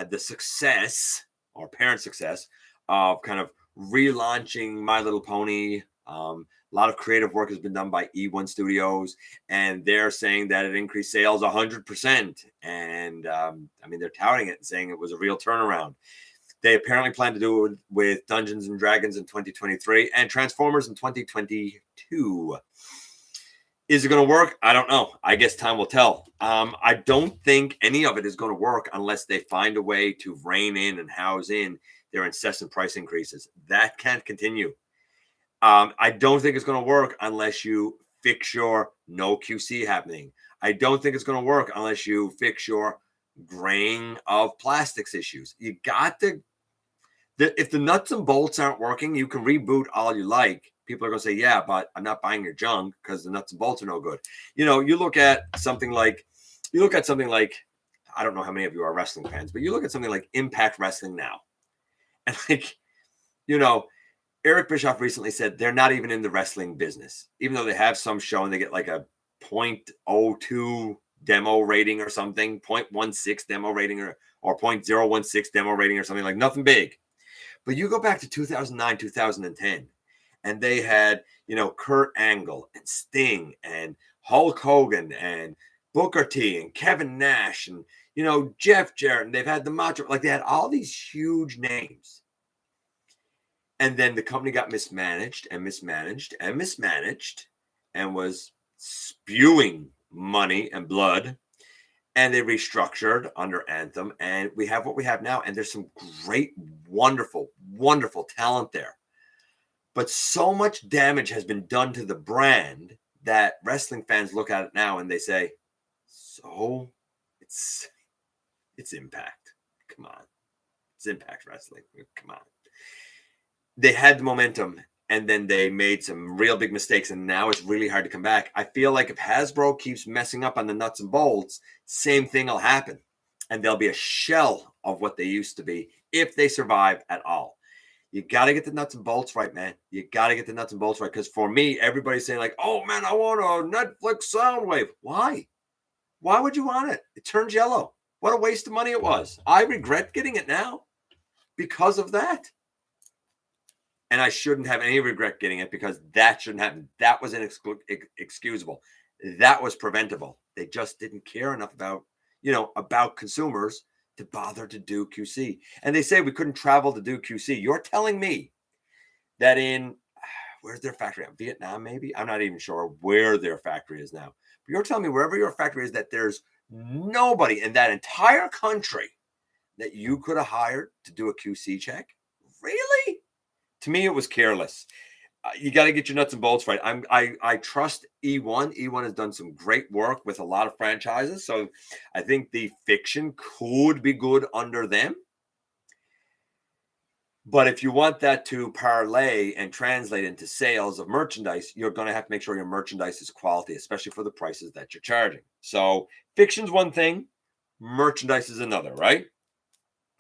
the success or apparent success of kind of relaunching My Little Pony. A lot of creative work has been done by E1 Studios, and they're saying that it increased sales 100%. And I mean, they're touting it and saying it was a real turnaround. They apparently plan to do it with Dungeons and Dragons in 2023 and Transformers in 2022. Is it going to work? I don't know. I guess time will tell. I don't think any of it is going to work unless they find a way to rein in and house in their incessant price increases. That can't continue. I don't think it's going to work unless you fix your no QC happening. I don't think it's going to work unless you fix your graying of plastics issues. You got to, if the nuts and bolts aren't working, you can reboot all you like. People are going to say, yeah, but I'm not buying your junk because the nuts and bolts are no good. You know, you look at something like, I don't know how many of you are wrestling fans, but you look at something like Impact Wrestling now. And Eric Bischoff recently said they're not even in the wrestling business, even though they have some show and they get like a 0.02 demo rating or something, 0.16 demo rating or 0.016 demo rating or something, like nothing big. But you go back to 2009, 2010, and they had, Kurt Angle and Sting and Hulk Hogan and Booker T and Kevin Nash and, Jeff Jarrett, and they've had the Macho, like they had all these huge names. And then the company got mismanaged and was spewing money and blood. And they restructured under Anthem. And we have what we have now. And there's some great, wonderful, wonderful talent there. But so much damage has been done to the brand that wrestling fans look at it now and they say, so it's Impact. Come on. It's Impact Wrestling. Come on. They had the momentum and then they made some real big mistakes and now it's really hard to come back. I feel like if Hasbro keeps messing up on the nuts and bolts, same thing will happen. And they'll be a shell of what they used to be if they survive at all. You got to get the nuts and bolts right, man. You got to get the nuts and bolts right. Because for me, everybody's saying like, oh, man, I want a Netflix Soundwave. Why? Why would you want it? It turns yellow. What a waste of money it was. I regret getting it now because of that. And I shouldn't have any regret getting it because that shouldn't happen. That was inexcusable. That was preventable. They just didn't care enough about consumers to bother to do QC. And they say we couldn't travel to do QC. You're telling me that where's their factory? Vietnam, maybe? I'm not even sure where their factory is now. But you're telling me wherever your factory is that there's nobody in that entire country that you could have hired to do a QC check? Really? To me, it was careless. You got to get your nuts and bolts right. I trust E1. E1 has done some great work with a lot of franchises. So I think the fiction could be good under them. But if you want that to parlay and translate into sales of merchandise, you're going to have to make sure your merchandise is quality, especially for the prices that you're charging. So fiction's one thing, merchandise is another, right?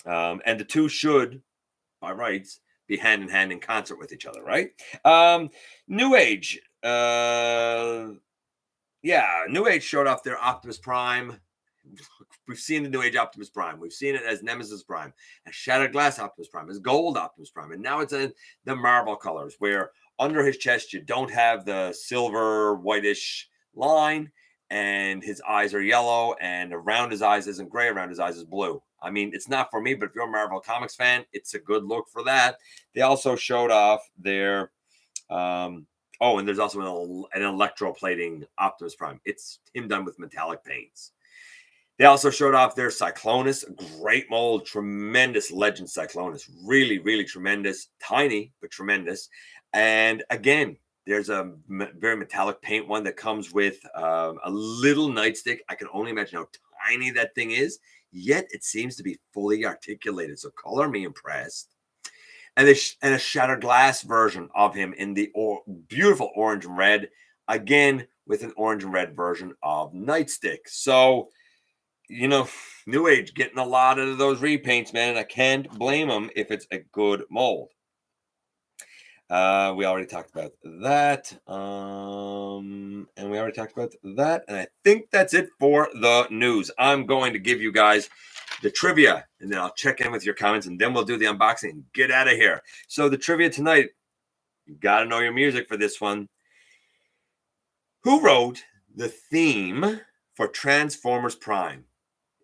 And the two should, by rights, be hand in hand in concert with each other, right? New Age, New Age showed off their Optimus Prime. We've seen the New Age Optimus Prime. We've seen it as Nemesis Prime, as Shattered Glass Optimus Prime, as Gold Optimus Prime, and now it's in the Marvel colors, where under his chest you don't have the silver whitish line, and his eyes are yellow, and around his eyes isn't gray, around his eyes is blue. I mean, it's not for me, but if you're a Marvel Comics fan, it's a good look for that. They also showed off their and there's also an electroplating Optimus Prime. It's him done with metallic paints. They also showed off their Cyclonus, great mold, tremendous Legend Cyclonus, really, really tremendous, tiny but tremendous. And again, there's a very metallic paint one that comes with a little nightstick. I can only imagine how tiny that thing is, yet it seems to be fully articulated. So color me impressed. And a Shattered Glass version of him in the beautiful orange and red, again with an orange and red version of Nightstick. So, New Age getting a lot of those repaints, man, and I can't blame them if it's a good mold. We already talked about that, and I think that's it for the news. I'm going to give you guys the trivia, and then I'll check in with your comments, and then we'll do the unboxing and get out of here. So the trivia tonight, you got to know your music for this one. Who wrote the theme for Transformers Prime?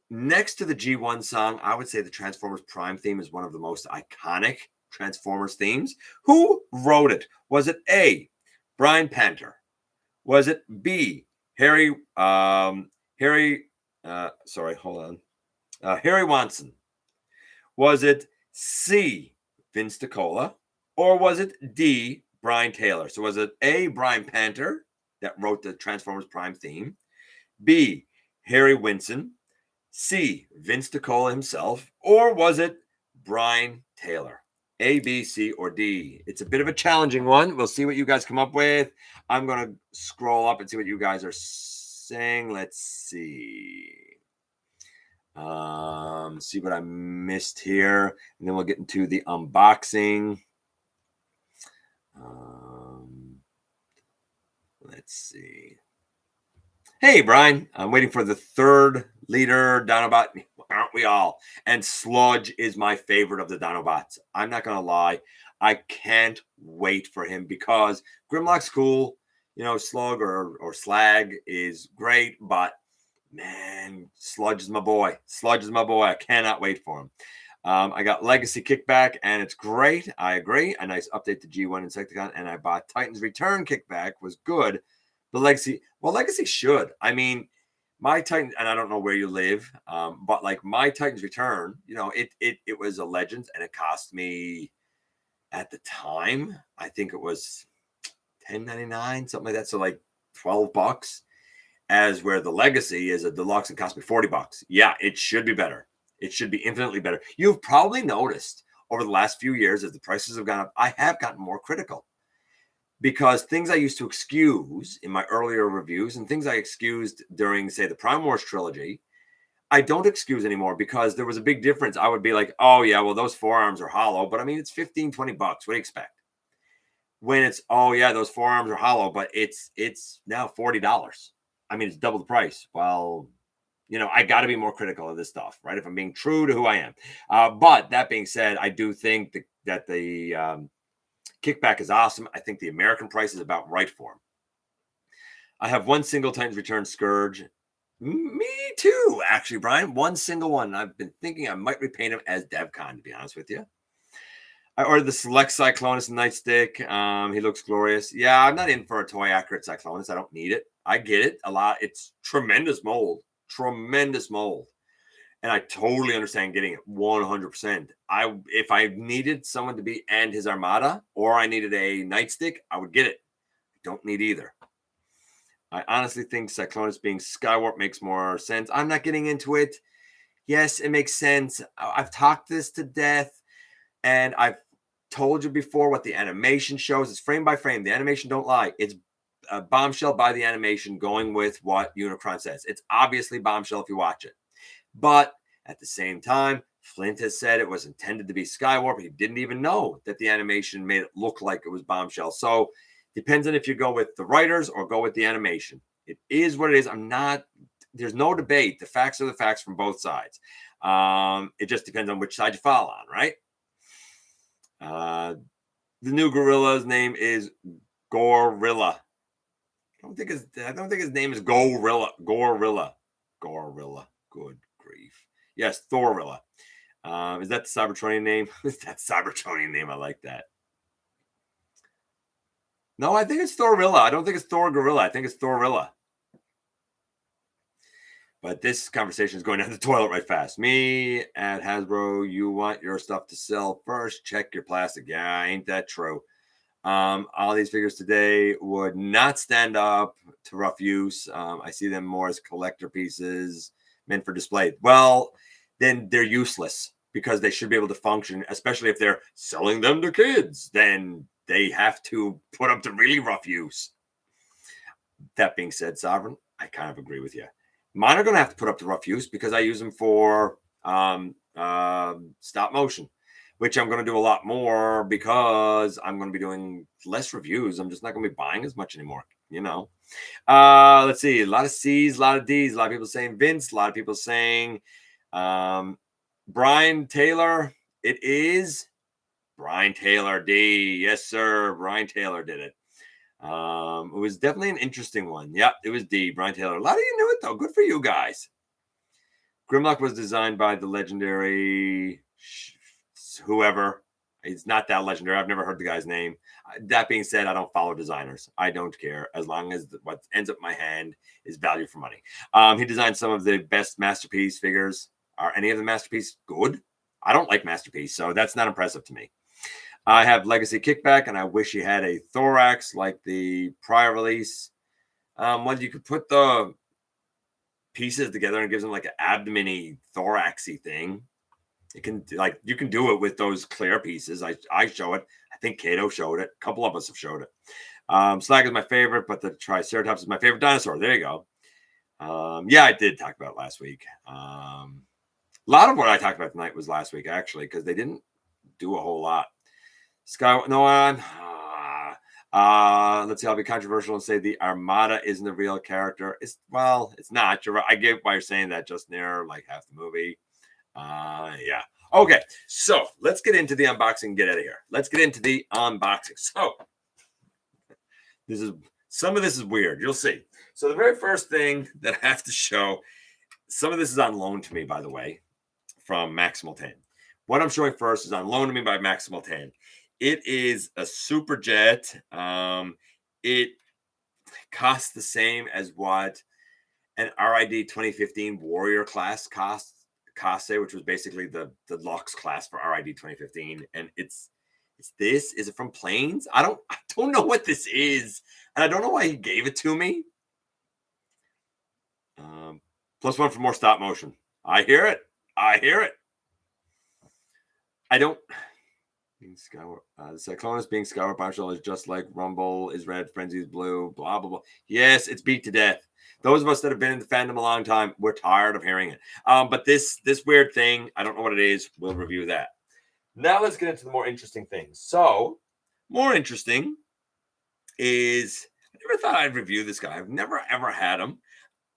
Next to the G1 song, I would say the Transformers Prime theme is one of the most iconic Transformers themes. Who wrote it? Was it A, Brian Panter? Was it B, Harry Wanson? Was it C, Vince DiCola? Or was it D, Brian Taylor? So was it A, Brian Panter that wrote the Transformers Prime theme? B, Harry Winson? C, Vince DiCola himself? Or was it Brian Taylor? A, B, C, or D? It's a bit of a challenging one. We'll see what you guys come up with. I'm going to scroll up and see what you guys are saying. Let's see. See what I missed here. And then we'll get into the unboxing. Let's see. Hey, Brian, I'm waiting for the third leader Dinobot. Aren't we all? And Sludge is my favorite of the Dinobots. I'm not going to lie. I can't wait for him because Grimlock's cool. Slug or Slag is great, but man, Sludge is my boy. I cannot wait for him. I got Legacy Kickback, and it's great. I agree. A nice update to G1 Insecticon, and I bought Titan's Return Kickback. Was good. The Legacy should. I mean, my Titan, and I don't know where you live, but like my Titan's Return, it was a Legends, and it cost me at the time, I think it was $10.99, something like that. So like $12. As where the Legacy is a deluxe and cost me $40. Yeah, it should be better. It should be infinitely better. You've probably noticed over the last few years as the prices have gone up, I have gotten more critical. Because things I used to excuse in my earlier reviews and things I excused during, say, the Prime Wars trilogy, I don't excuse anymore because there was a big difference. I would be like, oh, yeah, well, those forearms are hollow. But I mean, it's $15, $20. What do you expect? When it's, oh, yeah, those forearms are hollow, but it's now $40. I mean, it's double the price. Well, I got to be more critical of this stuff, right? If I'm being true to who I am. But that being said, I do think that the Kickback is awesome. I think the American price is about right for him. I have one single Titans Return Scourge. Me too, actually, Brian. One single one. I've been thinking I might repaint him as DevCon, to be honest with you. I ordered the Select Cyclonus Nightstick. He looks glorious. Yeah, I'm not in for a toy accurate Cyclonus. I don't need it. I get it a lot. It's tremendous mold. And I totally understand getting it 100%. If I needed someone to be and his Armada, or I needed a Nightstick, I would get it. I don't need either. I honestly think Cyclonus being Skywarp makes more sense. I'm not getting into it. Yes, it makes sense. I've talked this to death, and I've told you before what the animation shows. It's frame by frame. The animation don't lie. It's a bombshell by the animation going with what Unicron says. It's obviously bombshell if you watch it. But at the same time, Flint has said it was intended to be Skywarp. He didn't even know that the animation made it look like it was bombshell. So depends on if you go with the writers or go with the animation. It is what it is. There's no debate. The facts are the facts from both sides. It just depends on which side you fall on, right? The new gorilla's name is Gorilla. I don't think his name is Gorilla. Gorilla. Good grief. Yes, Thorilla. Is that the Cybertronian name? Is that Cybertronian name? I like that. No, I think it's Thorilla. I don't think it's Thor Gorilla. I think it's Thorilla. But this conversation is going down the toilet right fast. Me at Hasbro, you want your stuff to sell first. Check your plastic. Yeah, ain't that true? All these figures today would not stand up to rough use. I see them more as collector pieces meant for display. Well, then they're useless because they should be able to function, especially if they're selling them to kids. Then they have to put up to really rough use. That being said, Sovereign, I kind of agree with you. Mine are going to have to put up to rough use because I use them for stop motion, which I'm going to do a lot more because I'm going to be doing less reviews. I'm just not going to be buying as much anymore, you know. Let's see. A lot of C's, a lot of D's. A lot of people saying Vince. A lot of people saying Brian Taylor. It is Brian Taylor D. Yes, sir. Brian Taylor did it. It was definitely an interesting one. Yep, it was D. Brian Taylor. A lot of you knew it, though. Good for you guys. Grimlock was designed by the legendary whoever. It's not that legendary. I've never heard the guy's name. That being said, I don't follow designers. I don't care as long as what ends up in my hand is value for money. He designed some of the best Masterpiece figures. Are any of the Masterpiece good? I don't like Masterpiece, so that's not impressive to me. I have Legacy Kickback, and I wish he had a thorax like the prior release. When you could put the pieces together and gives them like an abdomen-y, thoraxy thing. It can you can do it with those clear pieces. I show it. I think Kato showed it. A couple of us have showed it. Slag is my favorite, but the Triceratops is my favorite dinosaur. There you go. Yeah, I did talk about it last week. A lot of what I talked about tonight was last week, actually, because they didn't do a whole lot. Let's see, I'll be controversial and say the Armada isn't a real character. It's not. You're right. I get why you're saying that just near like half the movie. Yeah. Okay, so let's get into the unboxing and get out of here. Let's get into the unboxing. So some of this is weird. You'll see. So the very first thing that I have to show, some of this is on loan to me, by the way, from Maximal 10. What I'm showing first is on loan to me by Maximal 10. It is a Super Jet. It costs the same as what an RID 2015 Warrior class cost, which was basically the Lux class for RID 2015. And it's this. Is it from Planes? I don't know what this is, and I don't know why he gave it to me. +1 for more stop motion. I hear it. I don't. The Cyclonus being Scour Bombshell is just like Rumble is red, Frenzy is blue, blah, blah, blah. Yes, it's beat to death. Those of us that have been in the fandom a long time, we're tired of hearing it. But this weird thing, I don't know what it is. We'll review that. Now let's get into the more interesting things. So, more interesting is, I never thought I'd review this guy. I've never, ever had him.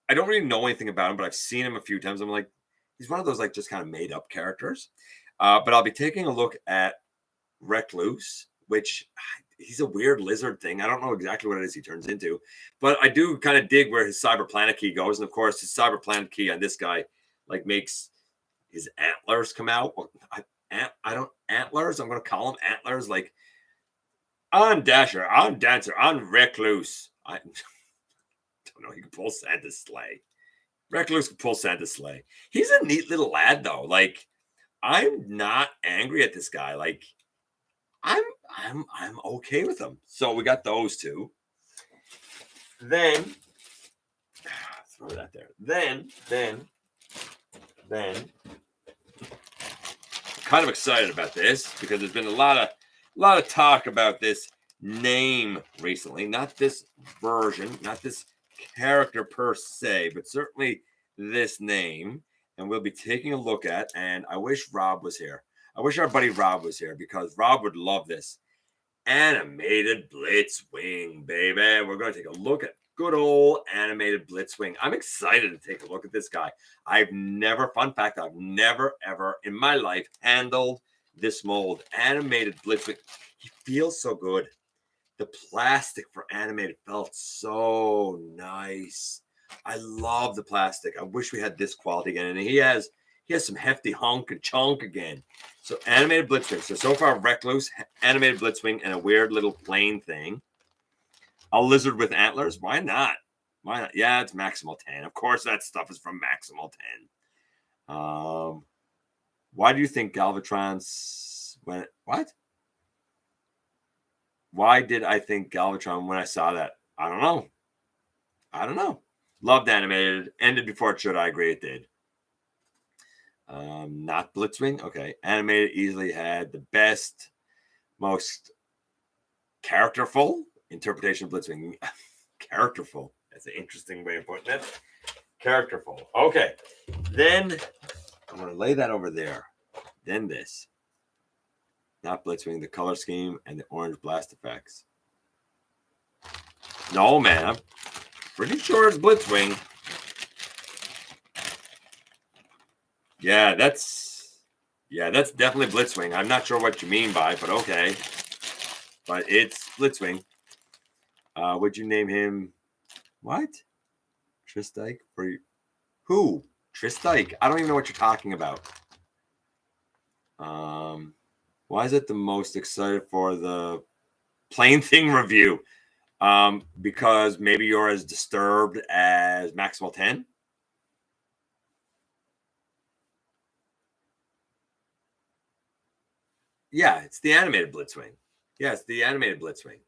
I don't really know anything about him, but I've seen him a few times. I'm like, he's one of those like just kind of made up characters. But I'll be taking a look at Recluse, which he's a weird lizard thing. I don't know exactly what it is he turns into, but I do kind of dig where his Cyber Planet key goes. And of course, his Cyber Planet key on this guy like makes his antlers come out. Antlers. I'm going to call them antlers. Like on Dasher, on Dancer, on Recluse. I don't know. He can pull Santa's sleigh. Recluse can pull Santa's sleigh. He's a neat little lad, though. Like I'm not angry at this guy. Like I'm okay with them. So we got those two. Then throw that there. Then kind of excited about this because there's been a lot A lot of talk about this name recently, not this version, not this character per se, but certainly this name. And we'll be taking a look at, and I wish Rob was here. I wish our buddy Rob was here because Rob would love this. Animated Blitzwing, baby. We're going to take a look at good old animated Blitzwing. I'm excited to take a look at this guy. Fun fact, I've never, ever in my life handled this mold. Animated Blitzwing. He feels so good. The plastic for animated felt so nice. I love the plastic. I wish we had this quality again. And he has some hefty hunk and chunk again. So animated Blitzwing. So far, Recluse, animated Blitzwing, and a weird little plain thing. A lizard with antlers. Why not? Why not? Yeah, it's Maximal 10. Of course, that stuff is from Maximal 10. Why do you think Galvatron's... What? Why did I think Galvatron when I saw that? I don't know. Loved animated. Ended before it should. I agree it did. Not Blitzwing. Okay. Animated easily had the best, most characterful interpretation of Blitzwing. Characterful. That's an interesting way of putting it. Characterful. Okay. Then I'm going to lay that over there. Then this. Not Blitzwing, the color scheme, and the orange blast effects. No, man. I'm pretty sure it's Blitzwing. Yeah, that's definitely Blitzwing. I'm not sure what you mean by it, but okay. But it's Blitzwing. Would you name him what? Tristike? Who? Tristike. I don't even know what you're talking about. Why is it the most excited for the plain thing review? Because maybe you're as disturbed as Maximal 10. Yeah, it's the animated Blitzwing. Yeah, it's the animated Blitzwing.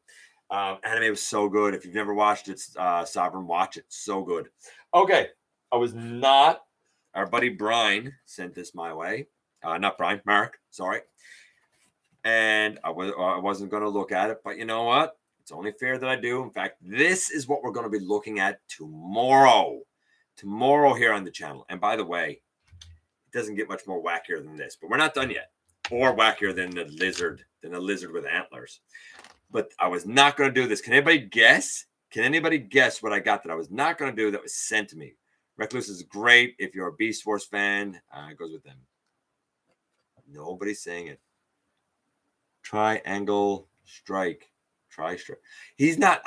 Anime was so good. If you've never watched it, Sovereign, watch it. So good. Okay, our buddy Brian sent this my way. Not Brian, Mark, sorry. And I wasn't going to look at it, but you know what? It's only fair that I do. In fact, this is what we're going to be looking at tomorrow. Tomorrow here on the channel. And by the way, it doesn't get much more wackier than this, but we're not done yet. Or wackier than the lizard with antlers. But I was not going to do this. Can anybody guess? What I got that I was not going to do that was sent to me? Recluse is great. If you're a Beast Force fan, it goes with them. Nobody's saying it. Triangle Strike. Tri-Strike. He's not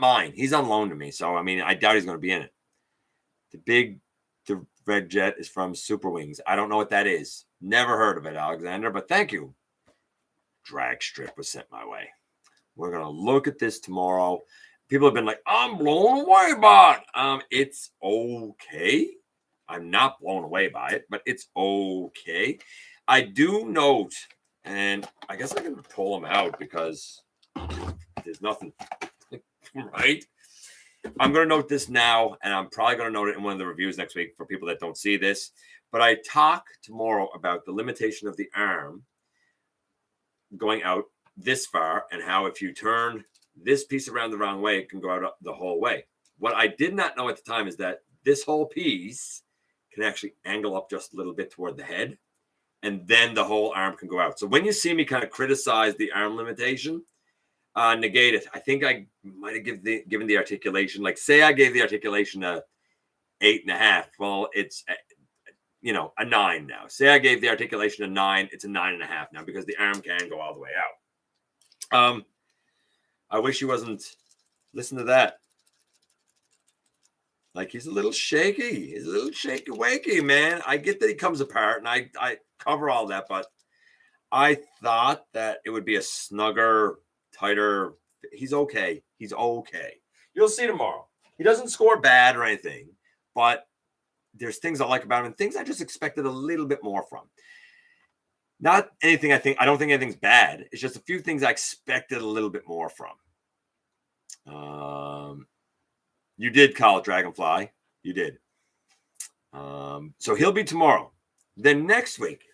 mine. He's on loan to me. So, I mean, I doubt he's going to be in it. The red jet is from Super Wings. I don't know what that is. Never heard of it, Alexander, but thank you. Drag strip was sent my way. We're going to look at this tomorrow. People have been like, I'm blown away by it. It's okay. I'm not blown away by it, but it's okay. I do note, and I guess I can pull them out because there's nothing, right? I'm going to note this now, and I'm probably going to note it in one of the reviews next week for people that don't see this. But I talk tomorrow about the limitation of the arm going out this far and how if you turn this piece around the wrong way, it can go out the whole way. What I did not know at the time is that this whole piece can actually angle up just a little bit toward the head, and then the whole arm can go out. So when you see me kind of criticize the arm limitation, negate it. I think I might have given the articulation, like say I gave the articulation a 8.5. Well, it's a 9 now. Say I gave the articulation a 9, it's a 9.5 now because the arm can go all the way out. I wish he wasn't. Listen to that. Like he's a little shaky. He's a little shaky wakey, man. I get that he comes apart and I cover all that, but I thought that it would be a snugger, tighter. He's okay. He's okay. You'll see tomorrow. He doesn't score bad or anything, but there's things I like about him and things I just expected a little bit more from. Not anything I don't think anything's bad. It's just a few things I expected a little bit more from. You did call it Dragonfly. You did. So he'll be tomorrow. Then next week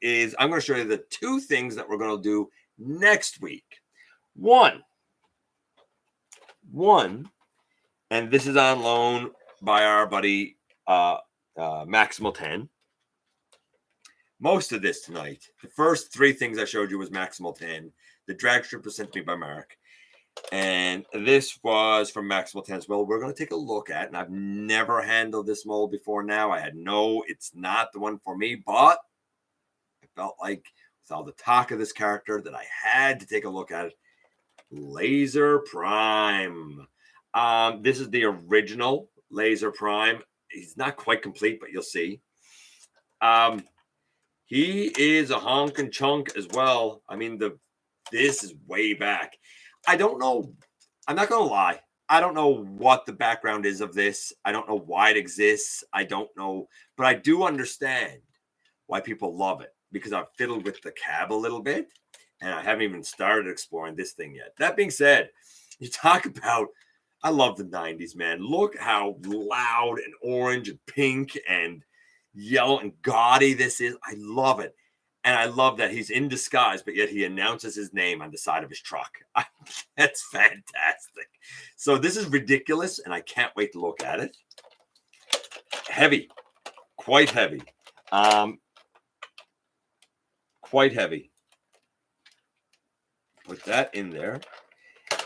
is I'm going to show you the two things that we're going to do next week. One, and this is on loan by our buddy Maximal 10. Most of this tonight, the first three things I showed you was Maximal 10. The drag strip was sent to me by Mark. And this was from Maximal 10 as well. We're going to take a look at, and I've never handled this mold before now. It's not the one for me, but I felt like with all the talk of this character that I had to take a look at it. Laser Prime. This is the original Laser Prime. He's not quite complete, but you'll see. He is a honk and chunk as well. I mean, this is way back. I don't know. I'm not going to lie. I don't know what the background is of this. I don't know why it exists. I don't know. But I do understand why people love it, because I've fiddled with the cab a little bit, and I haven't even started exploring this thing yet. That being said, you talk about, I love the 90s, man. Look how loud and orange and pink and yellow and gaudy this is. I love it. And I love that he's in disguise, but yet he announces his name on the side of his truck. That's fantastic. So this is ridiculous, and I can't wait to look at it. Heavy. Quite heavy. Quite heavy. Put that in there.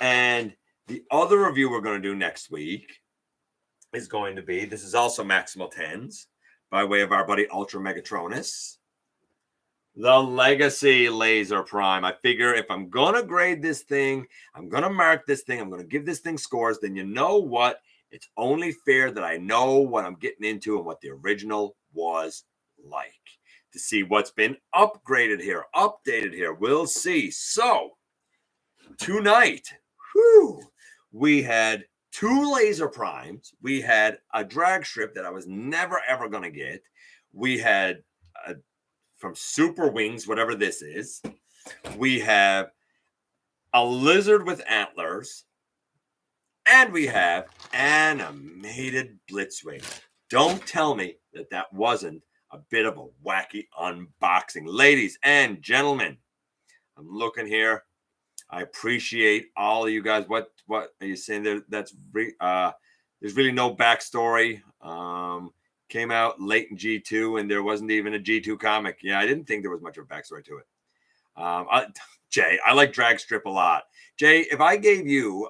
And the other review we're going to do next week is going to be, this is also Maximal 10s, by way of our buddy Ultra Megatronus. The Legacy Laser Prime. I figure if I'm going to grade this thing, I'm going to mark this thing, I'm going to give this thing scores, then you know what? It's only fair that I know what I'm getting into and what the original was like. To see what's been upgraded here, updated here. We'll see. So, tonight, we had 2 Laser Primes. We had a drag strip that I was never, ever going to get. We had from Super Wings, whatever this is. We have a lizard with antlers. And we have animated Blitzwing. Don't tell me that that wasn't a bit of a wacky unboxing. Ladies and gentlemen, I'm looking here. I appreciate all of you guys. What are you saying there? There's really no backstory. Came out late in G2, and there wasn't even a G2 comic. Yeah, I didn't think there was much of a backstory to it. Jay, I like drag strip a lot. Jay, if I gave you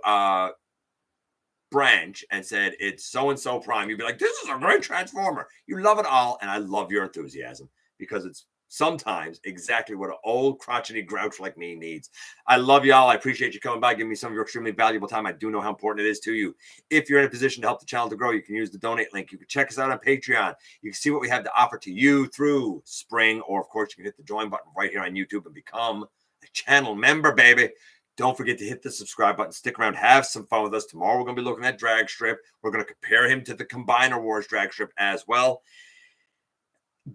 branch and said it's so-and-so Prime, you'd be like, this is a great Transformer. You love it all, and I love your enthusiasm because it's sometimes exactly what an old crotchety grouch like me needs. I love y'all. I appreciate you coming by, giving me some of your extremely valuable time. I do know how important it is to you. If you're in a position to help the channel to grow, you can use the donate link. You can check us out on Patreon. You can see what we have to offer to you through Spring, or of course you can hit the join button right here on YouTube and become a channel member, baby. Don't forget to hit the subscribe button. Stick around. Have some fun with us. Tomorrow we're going to be looking at drag strip. We're going to compare him to the Combiner Wars drag strip as well.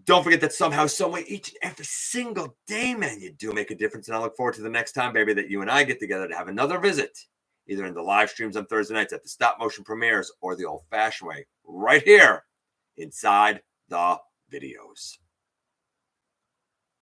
Don't forget that somehow, some way, each and every single day, man, you do make a difference. And I look forward to the next time, baby, that you and I get together to have another visit, either in the live streams on Thursday nights, at the stop motion premieres, or the old-fashioned way, right here inside the videos.